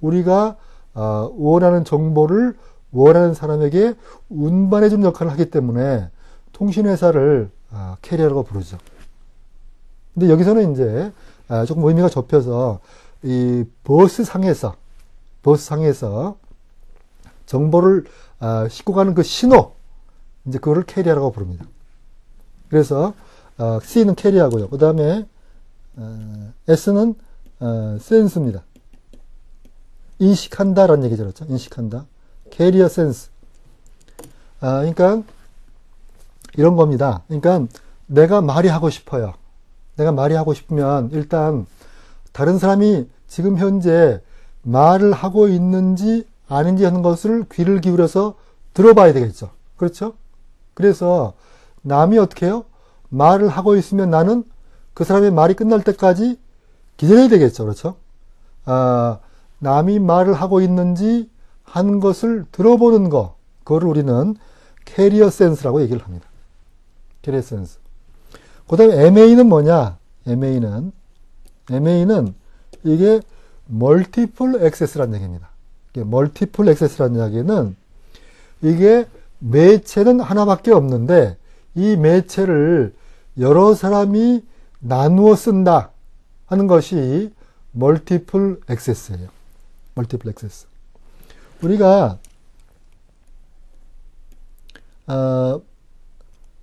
우리가 원하는 정보를 원하는 사람에게 운반해주는 역할을 하기 때문에 통신회사를 캐리어라고 부르죠. 근데 여기서는 이제 조금 의미가 좁혀서 이 버스 상에서 정보를 싣고 가는 그 신호, 이제 그거를 캐리어라고 부릅니다. 그래서 C는 캐리어고요. 그 다음에 S는 센스입니다. 인식한다라는 얘기죠. 그렇죠? 인식한다. 캐리어 센스. 그러니까 이런 겁니다. 그러니까 내가 말이 하고 싶어요. 내가 말이 하고 싶으면 일단 다른 사람이 지금 현재 말을 하고 있는지 아닌지 하는 것을 귀를 기울여서 들어봐야 되겠죠. 그렇죠? 그래서 남이 어떻게 해요? 말을 하고 있으면 나는 그 사람의 말이 끝날 때까지 기다려야 되겠죠. 그렇죠? 남이 말을 하고 있는지 하는 것을 들어보는 거, 그거를 우리는 캐리어 센스라고 얘기를 합니다. 캐리어 센스. 그 다음에 MA는 뭐냐? MA는 이게 멀티플 액세스라는 얘기입니다. 멀티플 액세스라는 이야기는 이게 매체는 하나밖에 없는데 이 매체를 여러 사람이 나누어 쓴다. 하는 것이 멀티플 액세스예요. 멀티플 액세스. 우리가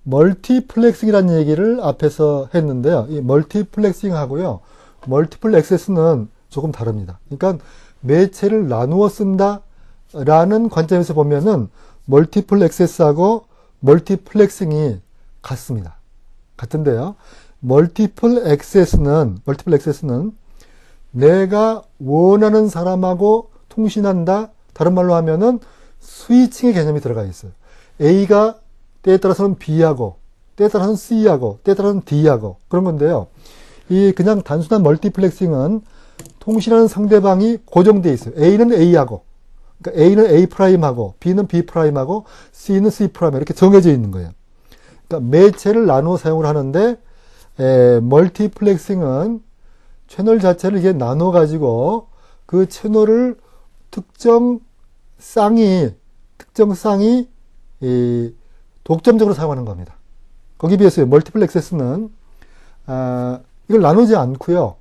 멀티플렉싱이라는 얘기를 앞에서 했는데요. 이 멀티플렉싱하고요, 멀티플 액세스는 조금 다릅니다. 그러니까 매체를 나누어 쓴다라는 관점에서 보면은 멀티플 액세스하고 멀티플렉싱이 같습니다. 같은데요. 멀티플 액세스는 내가 원하는 사람하고 통신한다. 다른 말로 하면은 스위칭의 개념이 들어가 있어요. A가 때에 따라서는 B하고, 때에 따라서는 C하고, 때에 따라서는 D하고 그런 건데요. 이 그냥 단순한 멀티플렉싱은 통신하는 상대방이 고정되어 있어요. A는 A하고, 그러니까 A는 A'하고, B는 B'하고, C는 C' 이렇게 정해져 있는 거예요. 그러니까 매체를 나누어 사용을 하는데, 멀티플렉싱은 채널 자체를 이게 나눠 가지고 그 채널을 특정 쌍이 독점적으로 사용하는 겁니다. 거기에 비해서 멀티플 액세스는 이걸 나누지 않고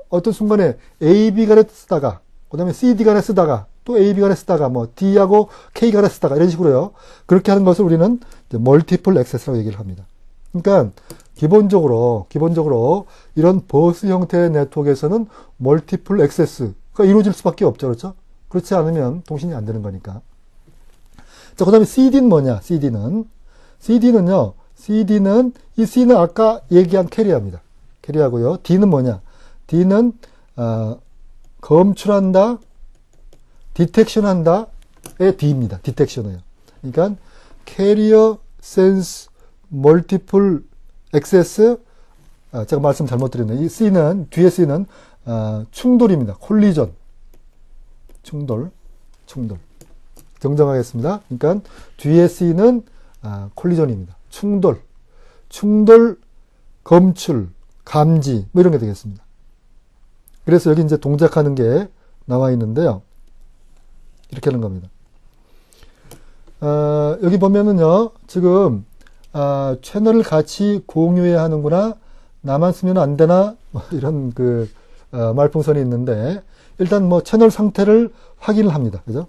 어떤 순간에 A, B 간에 쓰다가 그 다음에 C, D 간에 쓰다가 또 A, B 간에 쓰다가 뭐 D하고 K 간에 쓰다가 이런 식으로요. 그렇게 하는 것을 우리는 멀티플 액세스라고 얘기를 합니다. 그러니까 기본적으로 이런 버스 형태의 네트워크에서는 멀티플 액세스가 이루어질 수밖에 없죠. 그렇죠? 그렇지 않으면 통신이 안 되는 거니까. 자, 그 다음에 CD는 뭐냐? CD는요, 이 C는 아까 얘기한 캐리어입니다. 캐리어고요. D는 뭐냐? D는, 검출한다, 디텍션한다의 D입니다. 디텍션이에요. 그러니까, 캐리어, 센스, 멀티플, 액세스, 제가 말씀 잘못 드렸네요. 이 C는, 뒤에 C는, 충돌입니다. 콜리전. 충돌. 정정하겠습니다. 그러니까 뒤에 C는 콜리전입니다. 충돌, 검출, 감지 뭐 이런 게 되겠습니다. 그래서 여기 이제 동작하는 게 나와 있는데요. 이렇게 하는 겁니다. 여기 보면은요, 지금 채널을 같이 공유해야 하는구나, 나만 쓰면 안 되나, 이런 말풍선이 있는데, 일단 뭐 채널 상태를 확인을 합니다. 그죠?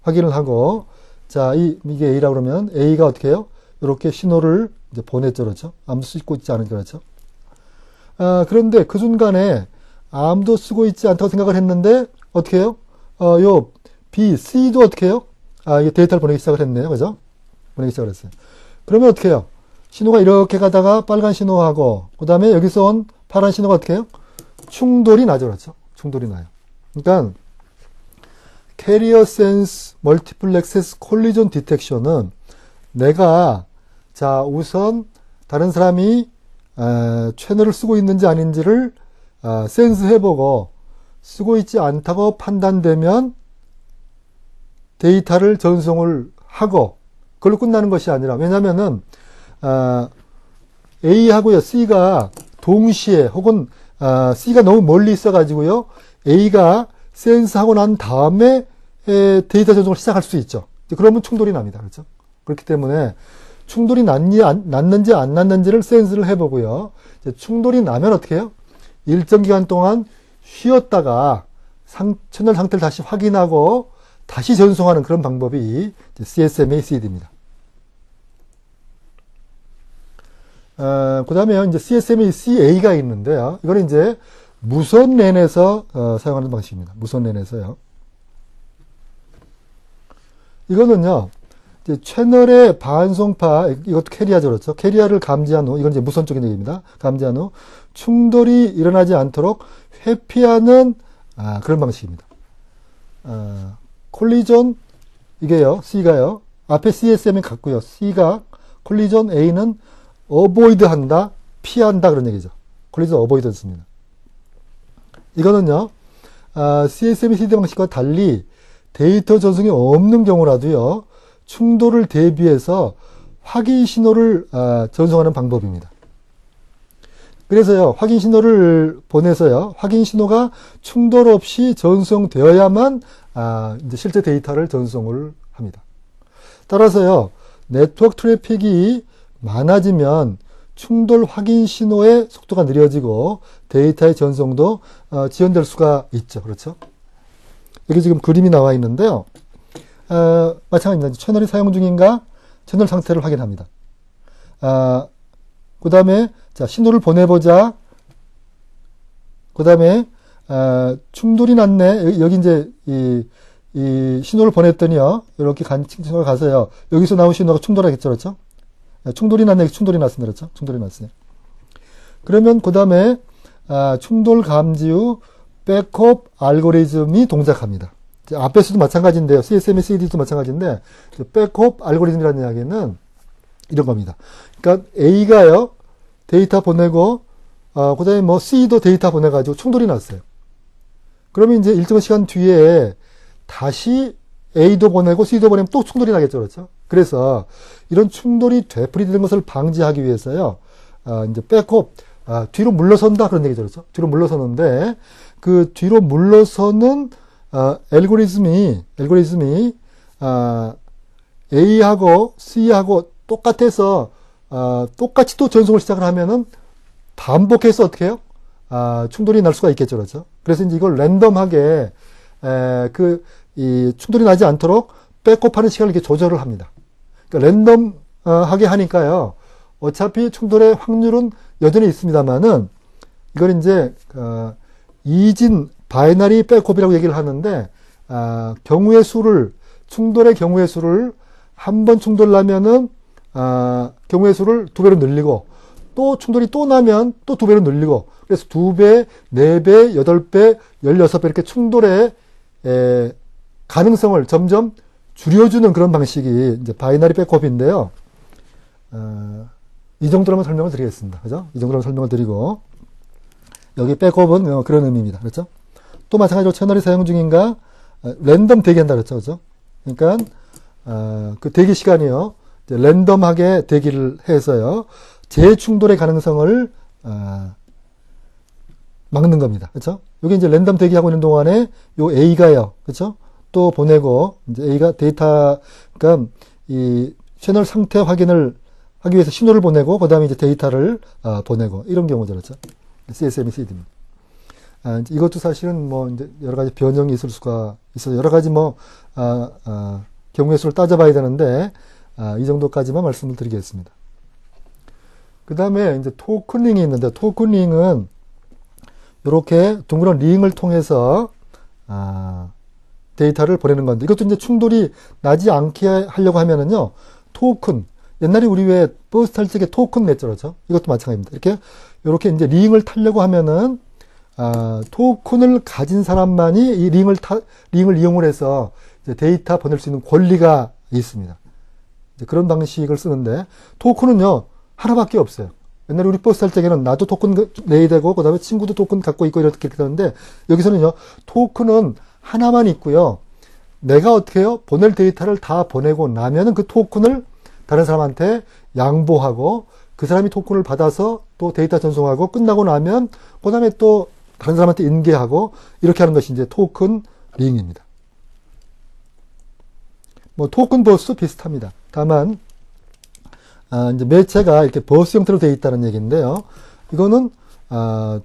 확인을 하고, 자, 이게 A라고 그러면 A가 어떻게 해요? 이렇게 신호를 이제 보냈죠. 그렇죠? 아무도 쓰고 있지 않으니까 그렇죠? 그런데 그 순간에 아무도 쓰고 있지 않다고 생각을 했는데, 어떻게 해요? 요 B, C도 어떻게 해요? 이게 데이터를 보내기 시작을 했네요. 그죠? 보내기 시작을 했어요. 그러면 어떻게 해요? 신호가 이렇게 가다가 빨간 신호하고, 그 다음에 여기서 온 파란 신호가 어떻게 해요? 충돌이 나죠. 그렇죠? 충돌이 나요. 그러니까, 캐리어 센스 멀티플 액세스 콜리전 디텍션은 내가, 자, 우선 다른 사람이 채널을 쓰고 있는지 아닌지를 센스 해보고 쓰고 있지 않다고 판단되면 데이터를 전송을 하고 그걸로 끝나는 것이 아니라, 왜냐면은 A하고요 C가 동시에 혹은 C가 너무 멀리 있어 가지고요 A가 센스하고 난 다음에 데이터 전송을 시작할 수 있죠. 그러면 충돌이 납니다. 그렇죠? 그렇기 때문에 충돌이 났는지 안 났는지를 센스를 해보고요. 충돌이 나면 어떻게 해요? 일정 기간 동안 쉬었다가 채널 상태를 다시 확인하고 다시 전송하는 그런 방법이 CSMA CD입니다. 그 다음에 이제 CSMA CA가 있는데요. 이거는 이제 무선 랜에서 사용하는 방식입니다. 무선 랜에서요. 이거는요, 이제 채널의 반송파, 이것도 캐리어죠. 그렇죠? 캐리어를 감지한 후, 이건 이제 무선 쪽인 얘기입니다. 감지한 후, 충돌이 일어나지 않도록 회피하는, 그런 방식입니다. 콜리전, 이게요, C가요, 앞에 CSM이 같고요. C가, 콜리전 A는 어보이드 한다, 피한다, 그런 얘기죠. 콜리전 어보이드 씁니다. 이거는요, CSMA CD 방식과 달리 데이터 전송이 없는 경우라도요, 충돌을 대비해서 확인 신호를 전송하는 방법입니다. 그래서요, 확인 신호를 보내서요, 확인 신호가 충돌 없이 전송되어야만 이제 실제 데이터를 전송을 합니다. 따라서요, 네트워크 트래픽이 많아지면 충돌 확인 신호의 속도가 느려지고 데이터의 전송도 지연될 수가 있죠. 그렇죠? 여기 지금 그림이 나와 있는데요. 마찬가지입니다. 채널이 사용 중인가? 채널 상태를 확인합니다. 그 다음에 자 신호를 보내보자. 그 다음에 충돌이 났네. 여기 이제 이 신호를 보냈더니요. 이렇게 신호가 가서요. 여기서 나온 신호가 충돌하겠죠. 그렇죠? 충돌이 났네. 충돌이 났습니다. 그렇죠? 충돌이 났어요. 그러면 그 다음에 충돌 감지 후 백업 알고리즘이 동작합니다. 앞에서도 마찬가지인데요. CSM의 CD도 마찬가지인데 백업 알고리즘이라는 이야기는 이런 겁니다. 그러니까 A가요. 데이터 보내고 그 다음에 뭐 C도 데이터 보내가지고 충돌이 났어요. 그러면 이제 일정 시간 뒤에 다시 A도 보내고 C도 보내면 또 충돌이 나겠죠. 그렇죠? 그래서 이런 충돌이 되풀이되는 것을 방지하기 위해서요. 이제 백업, 뒤로 물러선다 그런 얘기죠. 그렇죠? 뒤로 물러서는데 그 뒤로 물러서는 알고리즘이 A하고 C하고 똑같아서 똑같이 또 전송을 시작을 하면은 반복해서 어떻게 해요? 충돌이 날 수가 있겠죠. 그렇죠? 그래서 이제 이걸 랜덤하게 이 충돌이 나지 않도록 백업하는 시간을 이렇게 조절을 합니다. 그러니까 랜덤하게 하니까요. 어차피 충돌의 확률은 여전히 있습니다만은 이걸 이제 이진 바이너리 백업이라고 얘기를 하는데 충돌의 경우의 수를 한 번 충돌 나면은 경우의 수를 2배로 늘리고 또 충돌이 또 나면 또 2배로 늘리고 그래서 2배, 4배, 8배, 16배 이렇게 충돌의 가능성을 점점 줄여주는 그런 방식이 이제 바이너리 백업인데요. 이 정도로만 설명을 드리겠습니다. 그죠? 이 정도로만 설명을 드리고 여기 백업은 그런 의미입니다. 그렇죠? 또 마찬가지로 채널이 사용 중인가? 랜덤 대기한다 그랬죠. 그죠? 그러니까 그 대기 시간이요. 이제 랜덤하게 대기를 해서요. 재충돌의 가능성을 막는 겁니다. 그렇죠? 여기 이제 랜덤 대기하고 있는 동안에 요 A가요. 그렇죠? 또 보내고 이제 A가 그러니까 이 채널 상태 확인을 하기 위해서 신호를 보내고 그다음에 이제 데이터를 보내고 이런 경우죠. 그렇죠? CSM이 CD입니다. 이것도 사실은 뭐 이제 여러 가지 변형이 있을 수가 있어서 여러 가지 뭐 경우의 수를 따져봐야 되는데 이 정도까지만 말씀을 드리겠습니다. 그 다음에 이제 토큰링이 있는데 토큰링은 이렇게 둥그런 링을 통해서 데이터를 보내는 건데 이것도 이제 충돌이 나지 않게 하려고 하면은요 토큰 옛날에 우리 왜 버스 탈 적에 토큰 냈죠, 그렇죠? 이것도 마찬가지입니다. 이렇게 이제 링을 타려고 하면은 토큰을 가진 사람만이 이 링을 이용을 해서 이제 데이터 보낼 수 있는 권리가 있습니다. 이제 그런 방식을 쓰는데 토큰은요 하나밖에 없어요. 옛날에 우리 버스 탈 적에는 나도 토큰 내야 되고 그다음에 친구도 토큰 갖고 있고 이렇게 되는데 여기서는요 토큰은 하나만 있고요. 내가 어떻게 해요? 보낼 데이터를 다 보내고 나면은 그 토큰을 다른 사람한테 양보하고 그 사람이 토큰을 받아서 또 데이터 전송하고 끝나고 나면 그 다음에 또 다른 사람한테 인계하고 이렇게 하는 것이 이제 토큰 링입니다. 뭐 토큰 버스도 비슷합니다. 다만 이제 매체가 이렇게 버스 형태로 되어 있다는 얘기인데요. 이거는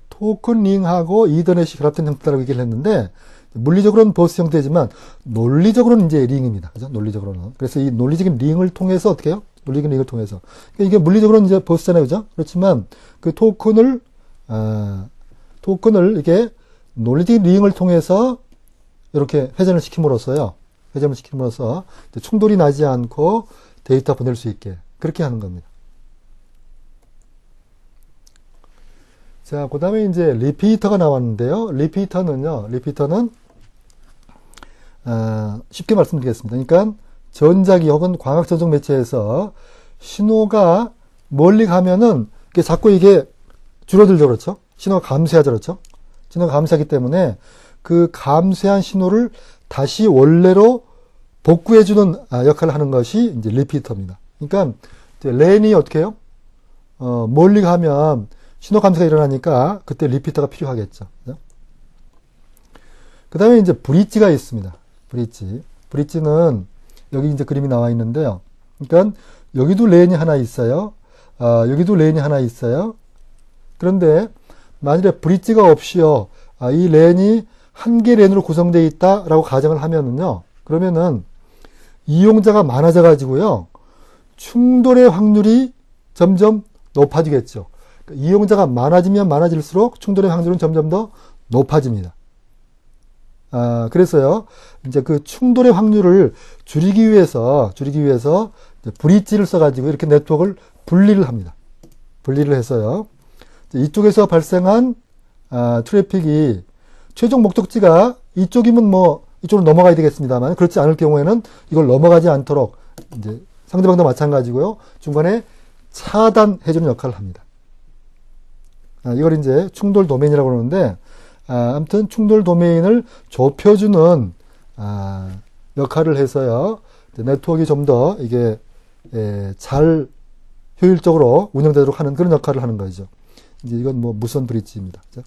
토큰 링하고 이더넷이 결합된 형태라고 얘기를 했는데 물리적으로는 버스 형태지만 논리적으로는 이제 링입니다. 그죠? 논리적으로는. 그래서 이 논리적인 링을 통해서 어떻게 해요? 논리적인 링을 통해서. 그러니까 이게 물리적으로는 이제 버스잖아요. 그죠? 그렇지만 그 토큰을 이게 논리적인 링을 통해서 이렇게 회전을 시킴으로써요. 회전을 시킴으로써 충돌이 나지 않고 데이터 보낼 수 있게 그렇게 하는 겁니다. 자, 그 다음에 이제 리피터가 나왔는데요. 리피터는 쉽게 말씀드리겠습니다. 그러니까 전자기 혹은 광학 전송 매체에서 신호가 멀리 가면은 자꾸 이게 줄어들죠. 그렇죠? 신호가 감쇄하죠. 그렇죠? 신호가 감쇄하기 때문에 그 감쇄한 신호를 다시 원래로 복구해주는 역할을 하는 것이 이제 리피터입니다. 그러니까 이제 랜이 어떻게 해요? 멀리 가면 신호 감쇄가 일어나니까 그때 리피터가 필요하겠죠. 그 다음에 이제 브릿지가 있습니다. 브릿지는 여기 이제 그림이 나와 있는데요. 그러니까 여기도 랜이 하나 있어요. 여기도 랜이 하나 있어요. 그런데 만일에 브릿지가 없이요, 이 랜이 한 개 랜으로 구성되어 있다라고 가정을 하면은요, 그러면은 이용자가 많아져 가지고요, 충돌의 확률이 점점 높아지겠죠. 이용자가 많아지면 많아질수록 충돌의 확률은 점점 더 높아집니다. 그래서요, 이제 그 충돌의 확률을 줄이기 위해서 브릿지를 써가지고 이렇게 네트워크를 분리를 합니다. 분리를 해서요, 이쪽에서 발생한 트래픽이 최종 목적지가 이쪽이면 뭐 이쪽으로 넘어가야 되겠습니다만, 그렇지 않을 경우에는 이걸 넘어가지 않도록 이제 상대방도 마찬가지고요, 중간에 차단해주는 역할을 합니다. 이걸 이제 충돌 도메인이라고 그러는데, 아무튼 충돌 도메인을 좁혀주는 역할을 해서요, 네트워크가 좀 더 이게 잘 효율적으로 운영되도록 하는 그런 역할을 하는 거죠. 이제 이건 뭐 무선 브릿지입니다. 그죠?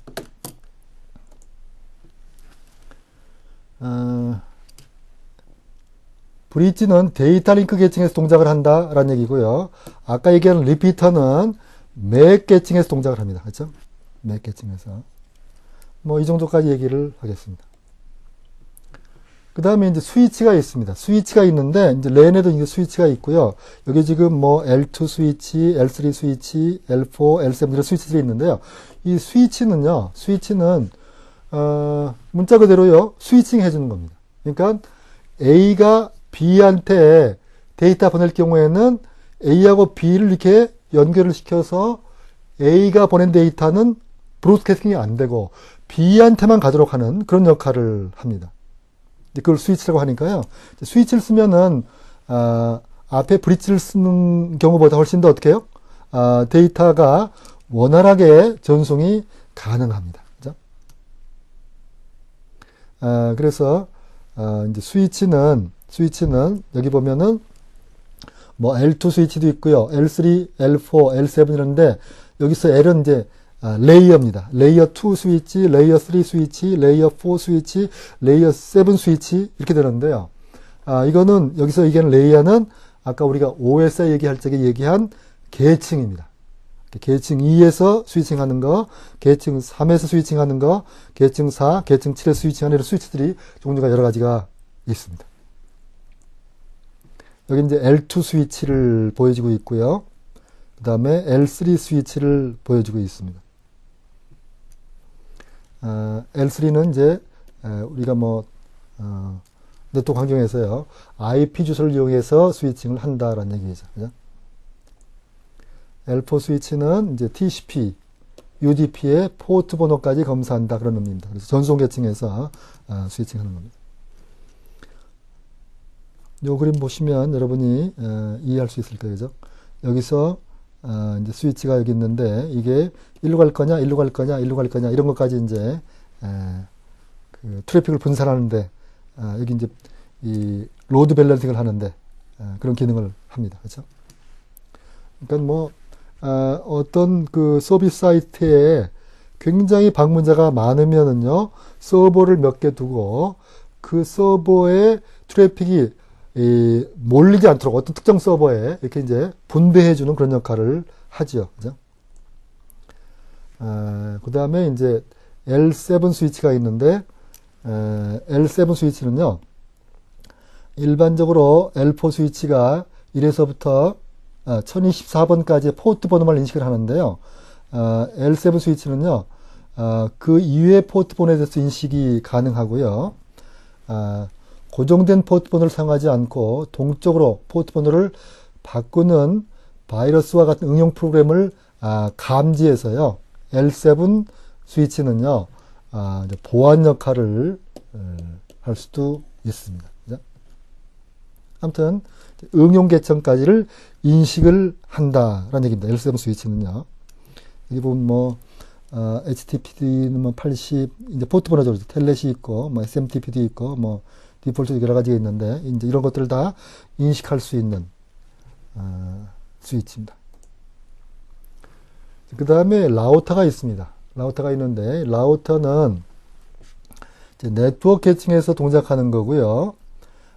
브릿지는 데이터 링크 계층에서 동작을 한다라는 얘기고요. 아까 얘기한 리피터는 맥 계층에서 동작을 합니다. 그렇죠? 맥 계층에서. 뭐 이 정도까지 얘기를 하겠습니다. 그 다음에 이제 스위치가 있습니다. 스위치가 있는데, 이제 랜에도 이제 스위치가 있고요. 여기 지금 뭐 L2 스위치, L3 스위치, L4, L7 이런 스위치들이 있는데요. 이 스위치는 문자 그대로요, 스위칭 해주는 겁니다. 그러니까 A가 B한테 데이터 보낼 경우에는 A하고 B를 이렇게 연결을 시켜서 A가 보낸 데이터는 브로드캐스팅이 안 되고 B한테만 가도록 하는 그런 역할을 합니다. 그걸 스위치라고 하니까요. 스위치를 쓰면은, 앞에 브릿지를 쓰는 경우보다 훨씬 더 어떻게 해요? 데이터가 원활하게 전송이 가능합니다. 그죠? 그래서, 이제 스위치는 여기 보면은 뭐 L2 스위치도 있고요. L3, L4, L7 이런데 여기서 L은 이제 레이어입니다. 레이어 2 스위치, 레이어 3 스위치, 레이어 4 스위치, 레이어 7 스위치 이렇게 되는데요. 이거는 여기서 얘기하는 레이어는 아까 우리가 OSI 얘기할 적에 얘기한 계층입니다. 계층 2에서 스위칭하는 거, 계층 3에서 스위칭하는 거, 계층 4, 계층 7에서 스위칭하는 이런 스위치들이 종류가 여러 가지가 있습니다. 여기 이제 L2 스위치를 보여주고 있고요. 그 다음에 L3 스위치를 보여주고 있습니다. L3는 이제 우리가 뭐 네트워크 환경에서요, IP 주소를 이용해서 스위칭을 한다라는 얘기죠. 그죠? L4 스위치는 이제 TCP, UDP의 포트 번호까지 검사한다 그런 의미입니다. 그래서 전송 계층에서 스위칭하는 겁니다. 요 그림 보시면 여러분이 이해할 수 있을 거예요. 그죠? 여기서 이제 스위치가 여기 있는데 이게 일로 갈 거냐, 일로 갈 거냐, 일로 갈 거냐 이런 것까지 이제 그 트래픽을 분산하는데 여기 이제 이 로드 밸런싱을 하는데 그런 기능을 합니다. 그렇죠? 그러니까 뭐 어떤 그 서비스 사이트에 굉장히 방문자가 많으면은요, 서버를 몇 개 두고 그 서버에 트래픽이 몰리지 않도록 어떤 특정 서버에 이렇게 이제 분배해주는 그런 역할을 하죠. 그죠? 그 다음에 이제 L7 스위치가 있는데, L7 스위치는요, 일반적으로 L4 스위치가 1에서부터 1024번까지의 포트 번호만 인식을 하는데요. L7 스위치는요, 그 이외의 포트 번호에 대해서 인식이 가능하고요. 고정된 포트 번호를 사용하지 않고 동적으로 포트 번호를 바꾸는 바이러스와 같은 응용 프로그램을 감지해서요, L7 스위치는요, 보안 역할을 할 수도 있습니다. 그죠? 아무튼 응용 계층까지를 인식을 한다라는 얘기입니다. L7 스위치는요. 여기 보면 뭐 HTTPD는 뭐 80, 이제 포트 번호죠. 텔넷이 있고, 뭐 SMTP도 있고, 뭐 디폴트 여러 가지가 있는데, 이제 이런 것들을 다 인식할 수 있는 스위치입니다. 그 다음에 라우터가 있습니다. 라우터가 있는데, 라우터는 이제 네트워크 계층에서 동작하는 거고요.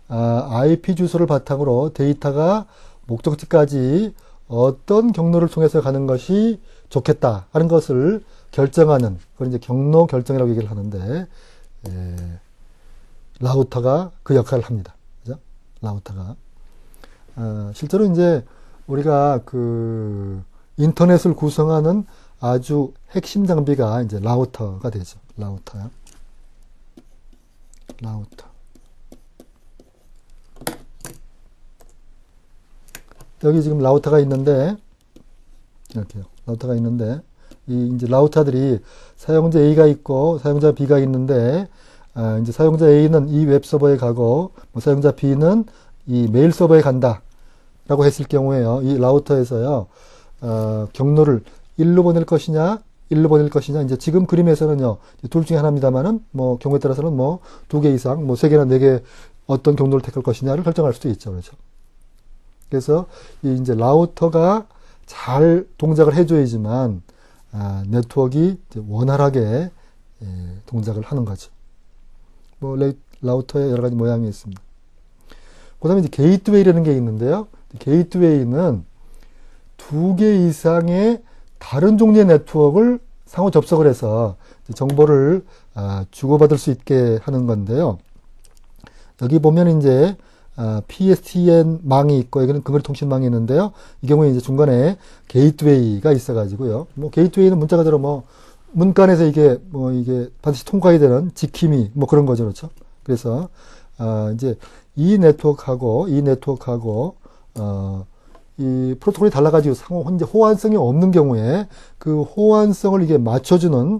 IP 주소를 바탕으로 데이터가 목적지까지 어떤 경로를 통해서 가는 것이 좋겠다 하는 것을 결정하는, 그걸 이제 경로 결정이라고 얘기를 하는데, 라우터가 그 역할을 합니다. 그죠? 라우터가. 실제로 이제 우리가 그 인터넷을 구성하는 아주 핵심 장비가 이제 라우터가 되죠. 라우터요. 라우터. 여기 지금 라우터가 있는데, 이렇게요. 라우터가 있는데, 이 이제 라우터들이 사용자 A가 있고 사용자 B가 있는데, 이제 사용자 A는 이 웹 서버에 가고, 뭐 사용자 B는 이 메일 서버에 간다. 라고 했을 경우에요. 이 라우터에서요, 경로를 1로 보낼 것이냐, 1로 보낼 것이냐, 이제 지금 그림에서는요, 둘 중에 하나입니다만은, 뭐, 경우에 따라서는 뭐, 2개 이상, 뭐, 3개나 4개 어떤 경로를 택할 것이냐를 결정할 수도 있죠. 그렇죠. 그래서, 이 이제 라우터가 잘 동작을 해줘야지만, 네트워크가 이제 원활하게, 동작을 하는 거죠. 뭐, 라우터의 여러 가지 모양이 있습니다. 그 다음에 이제 게이트웨이라는 게 있는데요. 게이트웨이는 2개 이상의 다른 종류의 네트워크를 상호 접속을 해서 정보를 주고받을 수 있게 하는 건데요. 여기 보면 이제 PSTN 망이 있고 여기는 근거리 통신망이 있는데요. 이 경우에 이제 중간에 게이트웨이가 있어가지고요. 뭐 게이트웨이는 문자 그대로 뭐 문간에서 이게 뭐 이게 반드시 통과해야 되는 지킴이 뭐 그런 거죠, 그렇죠? 그래서 이제 이 네트워크하고 이 프로토콜이 달라가지고 상호 현재 호환성이 없는 경우에 그 호환성을 이게 맞춰주는,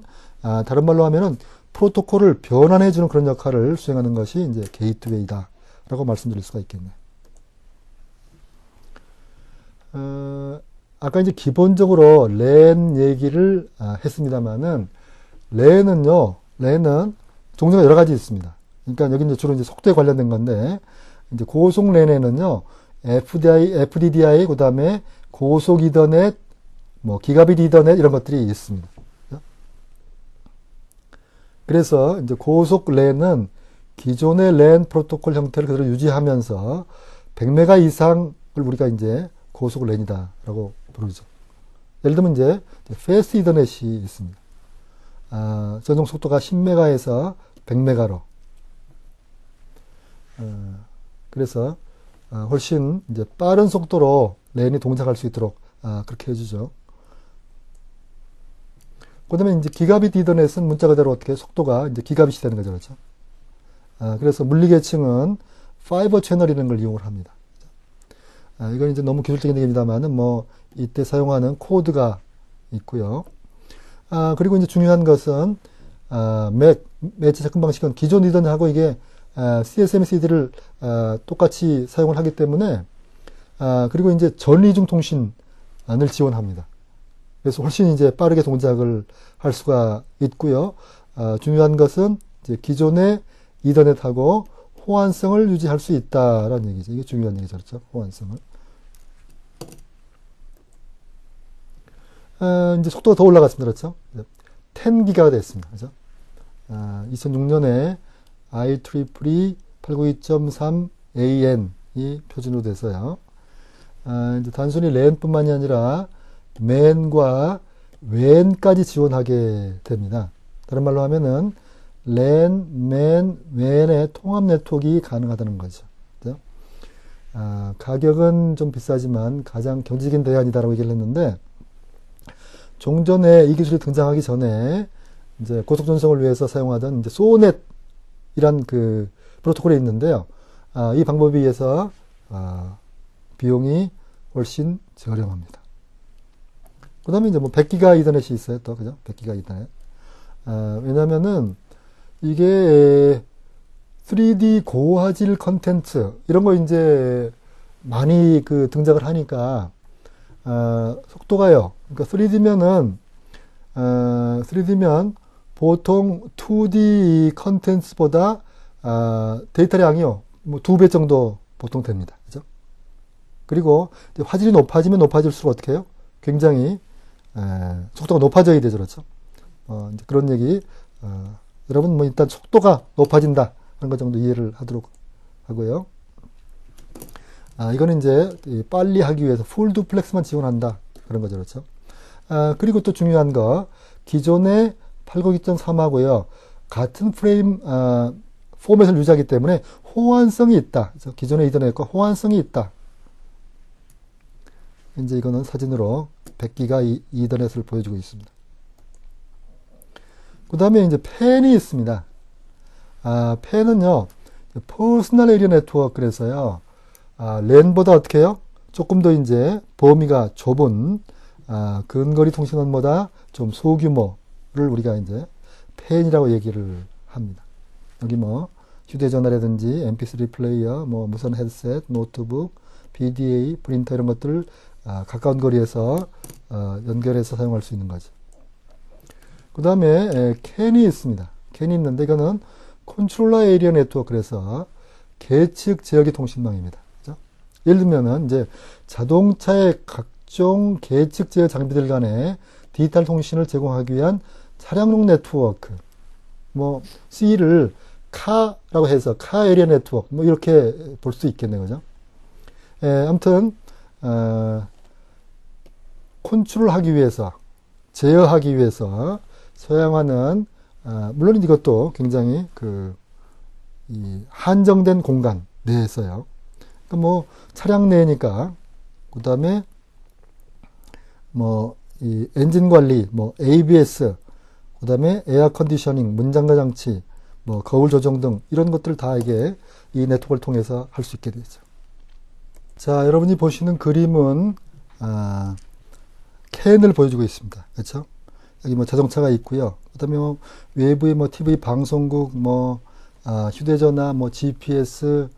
다른 말로 하면은 프로토콜을 변환해주는 그런 역할을 수행하는 것이 이제 게이트웨이다 라고 말씀드릴 수가 있겠네요. 아까 이제 기본적으로 랜 얘기를 했습니다만은, 랜은 종류가 여러 가지 있습니다. 그러니까 여기 이제 주로 이제 속도에 관련된 건데, 이제 고속 랜에는요, FDDI, 그 다음에 고속 이더넷, 뭐, 기가빗 이더넷 이런 것들이 있습니다. 그래서 이제 고속 랜은 기존의 랜 프로토콜 형태를 그대로 유지하면서 100메가 이상을 우리가 이제 고속 랜이다라고 부르죠. 예를 들면 이제 패스트 이더넷이 있습니다. 전송 속도가 10메가에서 100메가로. 그래서 훨씬 이제 빠른 속도로 랜이 동작할 수 있도록 그렇게 해주죠. 그 다음에 이제 기가빗 이더넷은 문자 그대로 어떻게 속도가 이제 기가빗이 되는 거죠, 그렇죠? 그래서 물리계층은 파이버 채널이라는 걸 이용을 합니다. 이건 이제 너무 기술적인 얘기입니다만은 뭐 이때 사용하는 코드가 있고요. 그리고 이제 중요한 것은 매체 접근 방식은 기존 이더넷하고 이게 CSMCD를 똑같이 사용을 하기 때문에 그리고 이제 전이중 통신을 지원합니다. 그래서 훨씬 이제 빠르게 동작을 할 수가 있고요. 중요한 것은 이제 기존의 이더넷하고 호환성을 유지할 수 있다라는 얘기죠. 이게 중요한 얘기죠, 그렇죠? 호환성을. 이제 속도가 더 올라갔습니다, 그렇죠? 10기가가 됐습니다, 그렇죠? 2006년에 IEEE 892.3AN이 표준으로 돼서요. 이제 단순히 랜뿐만이 아니라 맨과 웬까지 지원하게 됩니다. 다른 말로 하면은 랜, 맨, 웬의 통합 네트워크가 가능하다는 거죠. 그죠? 가격은 좀 비싸지만 가장 경제적인 대안이다라고 얘기를 했는데, 종전에 이 기술이 등장하기 전에 이제 고속 전송을 위해서 사용하던 이제 소넷이란 그 프로토콜이 있는데요. 이 방법에 의해서 비용이 훨씬 저렴합니다. 그 다음에 이제 뭐 100기가 이더넷이 있어요, 또, 그죠? 100기가 이더넷. 왜냐면은 이게 3D 고화질 컨텐츠, 이런 거 이제 많이 그 등장을 하니까, 속도가요. 그러니까 3D면 보통 2D 컨텐츠보다, 데이터량이요. 뭐 2배 정도 보통 됩니다. 그죠? 그리고 화질이 높아지면 높아질수록 어떻게 해요? 굉장히, 속도가 높아져야 되죠. 그렇죠? 이제 그런 얘기, 여러분 뭐 일단 속도가 높아진다 하는 것 정도 이해를 하도록 하고요. 이거는 이제 빨리 하기 위해서 풀 두플렉스만 지원한다. 그런 거죠. 그렇죠? 그리고 또 중요한 거, 기존의 802.3하고요. 같은 프레임, 포맷을 유지하기 때문에 호환성이 있다. 기존의 이더넷과 호환성이 있다. 이제 이거는 사진으로 100기가 이더넷을 보여주고 있습니다. 그 다음에 이제 팬이 있습니다. 팬은요, 퍼스널 에리어 네트워크, 그래서요, 랜보다 어떻게 해요? 조금 더 이제 범위가 좁은, 근거리 통신원보다 좀 소규모를 우리가 이제 팬이라고 얘기를 합니다. 여기 뭐, 휴대전화라든지 mp3 플레이어, 뭐, 무선 헤드셋, 노트북, PDA, 프린터 이런 것들을 가까운 거리에서 연결해서 사용할 수 있는 거죠. 그 다음에 캔이 있습니다. 캔이 있는데 이거는 컨트롤러 에리어 네트워크, 그래서 계측 제어기 통신망입니다. 그죠? 예를 들면은 이제 자동차의 각종 계측 제어 장비들 간의 디지털 통신을 제공하기 위한 차량용 네트워크, 뭐 C를 카라고 해서 카 에리어 네트워크, 뭐 이렇게 볼 수 있겠네요. 그죠? 아무튼 컨트롤하기 위해서, 제어하기 위해서 사용하는, 물론 이것도 굉장히 이 한정된 공간 내에서요. 그러니까 뭐 차량 내니까, 그 다음에 뭐 이 엔진 관리, 뭐 ABS, 그 다음에 에어 컨디셔닝, 문장가 장치, 뭐 거울 조정 등 이런 것들 다 이게 이 네트워크를 통해서 할 수 있게 되죠. 자, 여러분이 보시는 그림은 캔을 보여주고 있습니다. 그렇죠? 여기 뭐 자동차가 있고요. 그다음에 뭐 외부의 뭐 TV 방송국, 뭐 휴대전화, 뭐 GPS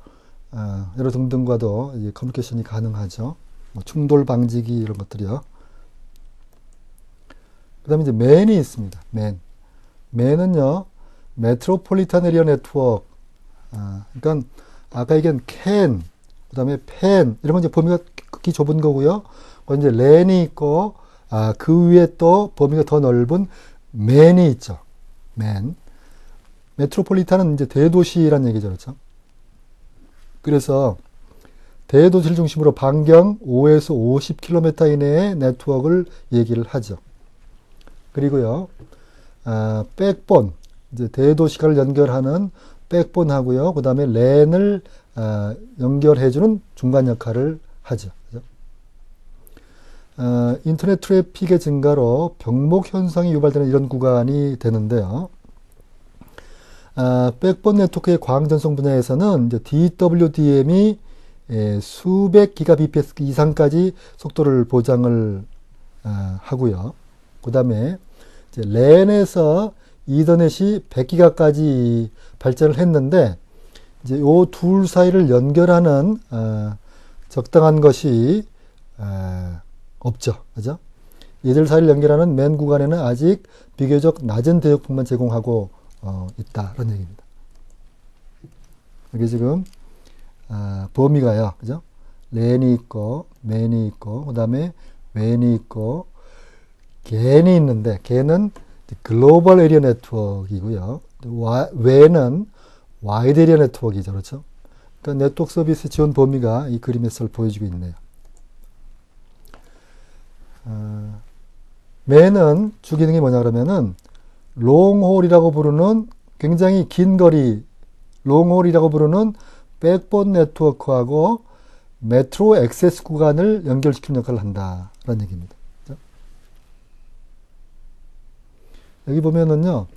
여러 등등과도 이제 커뮤니케이션이 가능하죠. 뭐 충돌 방지기 이런 것들이요. 그다음에 이제 맨이 있습니다. 맨은요, 메트로폴리탄 에리어 네트워크. 그러니까 아까 얘기한 캔, 그다음에 펜 이런 건 이제 범위가 극히 좁은 거고요. 이제 랜이 있고, 그 위에 또 범위가 더 넓은 맨이 있죠. 메트로폴리탄은 이제 대도시란 얘기죠. 그렇죠? 그래서 대도시를 중심으로 반경 5에서 50km 이내의 네트워크를 얘기를 하죠. 그리고요, 백본, 이제 대도시가를 연결하는 백본하고요. 그 다음에 랜을 연결해주는 중간 역할을 하죠. 그죠? 인터넷 트래픽의 증가로 병목 현상이 유발되는 이런 구간이 되는데요. 백본 네트워크의 광전송 분야에서는 이제 DWDM이 수백 기가bps 이상까지 속도를 보장을 하고요. 그 다음에 랜에서 이더넷이 100기가까지 발전을 했는데, 이제 요 둘 사이를 연결하는 적당한 것이 없죠. 그죠? 이들 사이를 연결하는 맨 구간에는 아직 비교적 낮은 대역폭만 제공하고 있다는 얘기입니다. 여기 지금 범위가요. 그죠? 랜이 있고, 맨이 있고, 그 다음에 웬이 있고, 겐이 있는데, 겐은 글로벌 에리어 네트워크이고요. 웬은 와이드 에리어 네트워크이죠. 그렇죠? 그러니까 네트워크 서비스 지원 범위가 이 그림에서 보여지고 있네요. 맨은 주기능이 뭐냐 그러면은 롱홀이라고 부르는 굉장히 긴 거리, 롱홀이라고 부르는 백본 네트워크하고 메트로 액세스 구간을 연결시키는 역할을 한다라는 얘기입니다. 여기 보면은요,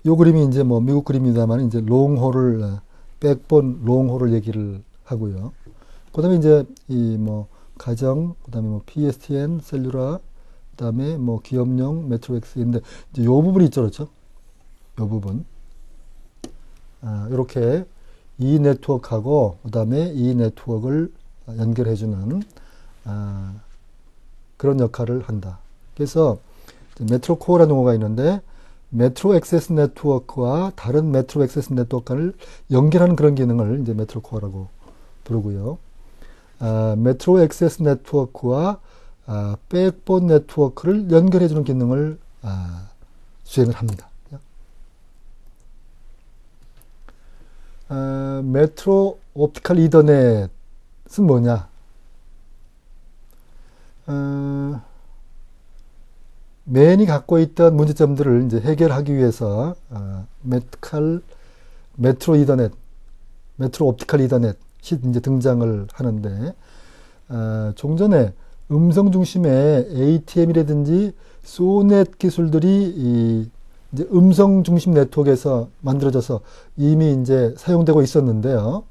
요 그림이 이제 뭐 미국 그림입니다만 이제 백본 롱홀을 얘기를 하고요. 그 다음에 이제 이 뭐 가정, 그 다음에 뭐 PSTN, 셀루라, 그 다음에 뭐 기업용 메트로엑스인데 이제 요 부분이 있죠. 그렇죠? 요 부분. 요렇게 이 네트워크하고 그 다음에 이 네트워크를 연결해주는, 그런 역할을 한다. 그래서 메트로 코어라는 용어가 있는데, 메트로 액세스 네트워크와 다른 메트로 액세스 네트워크를 연결하는 그런 기능을 이제 메트로 코어라고 부르고요. 메트로 액세스 네트워크와 백본 네트워크를 연결해주는 기능을 수행을 합니다. 메트로 옵티컬 이더넷은 뭐냐? 맨이 갖고 있던 문제점들을 이제 해결하기 위해서 메트로 이더넷, 메트로 옵티컬 이더넷이 이제 등장을 하는데 좀 전에 음성 중심의 ATM이라든지 소넷 기술들이 이제 음성 중심 네트워크에서 만들어져서 이미 이제 사용되고 있었는데요.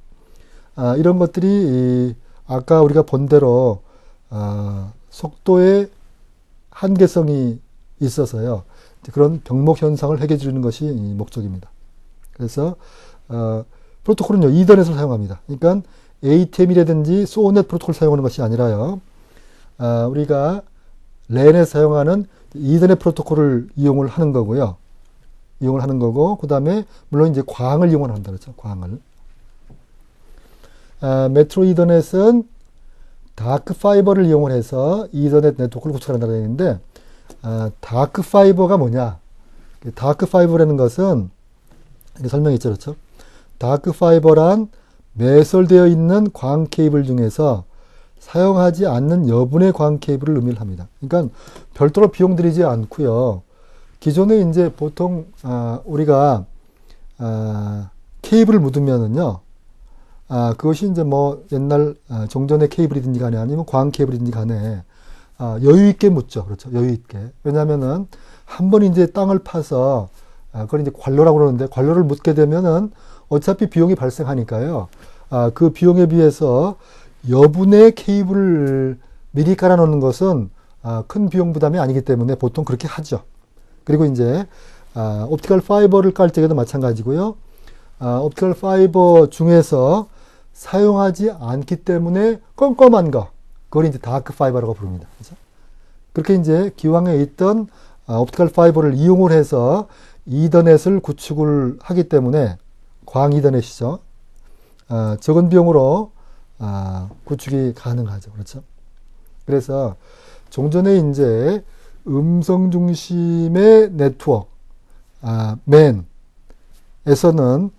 이런 것들이 아까 우리가 본 대로 속도의 한계성이 있어서요. 그런 병목 현상을 해결해 주는 것이 목적입니다. 그래서 프로토콜은요, 이더넷을 사용합니다. 그러니까 ATM이라든지 소넷 프로토콜을 사용하는 것이 아니라요. 우리가 랜에 사용하는 이더넷 프로토콜을 이용을 하는 거고요. 이용을 하는 거고, 그 다음에 물론 이제 광을 이용을 한다 그렇죠. 광을. 메트로 이더넷은 다크 파이버를 이용을 해서 이더넷 네트워크를 구축한다는 얘기인데, 다크 파이버가 뭐냐? 다크 파이버라는 것은 설명했죠, 그렇죠? 다크 파이버란 매설되어 있는 광 케이블 중에서 사용하지 않는 여분의 광 케이블을 의미를 합니다. 그러니까 별도로 비용 들이지 않고요. 기존에 이제 보통 우리가 케이블을 묻으면은요, 그것이 이제 뭐 옛날 종전의 케이블이든지 간에 아니면 광 케이블이든지 간에 여유 있게 묻죠. 그렇죠. 여유 있게. 왜냐면은 한 번 이제 땅을 파서 그걸 이제 관로라고 그러는데 관로를 묻게 되면은 어차피 비용이 발생하니까요. 그 비용에 비해서 여분의 케이블을 미리 깔아 놓는 것은 큰 비용 부담이 아니기 때문에 보통 그렇게 하죠. 그리고 이제 옵티컬 파이버를 깔 적에도 마찬가지고요. 옵티컬 파이버 중에서 사용하지 않기 때문에 껌껌한 거, 그걸 이제 다크 파이버라고 부릅니다. 그렇죠? 그렇게 이제 기왕에 있던 옵티컬 파이버를 이용을 해서 이더넷을 구축을 하기 때문에 광 이더넷이죠. 적은 비용으로 구축이 가능하죠. 그렇죠? 그래서 종전에 이제 음성 중심의 네트워크, 맨에서는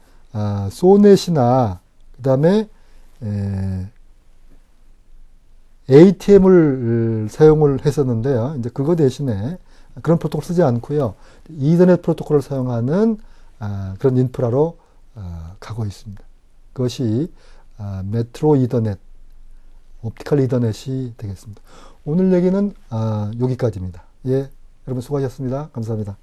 소넷이나 그 다음에 ATM을 사용을 했었는데요. 이제 그거 대신에 그런 프로토콜 쓰지 않고요. 이더넷 프로토콜을 사용하는 그런 인프라로 가고 있습니다. 그것이 메트로 이더넷, 옵티컬 이더넷이 되겠습니다. 오늘 얘기는 여기까지입니다. 예, 여러분 수고하셨습니다. 감사합니다.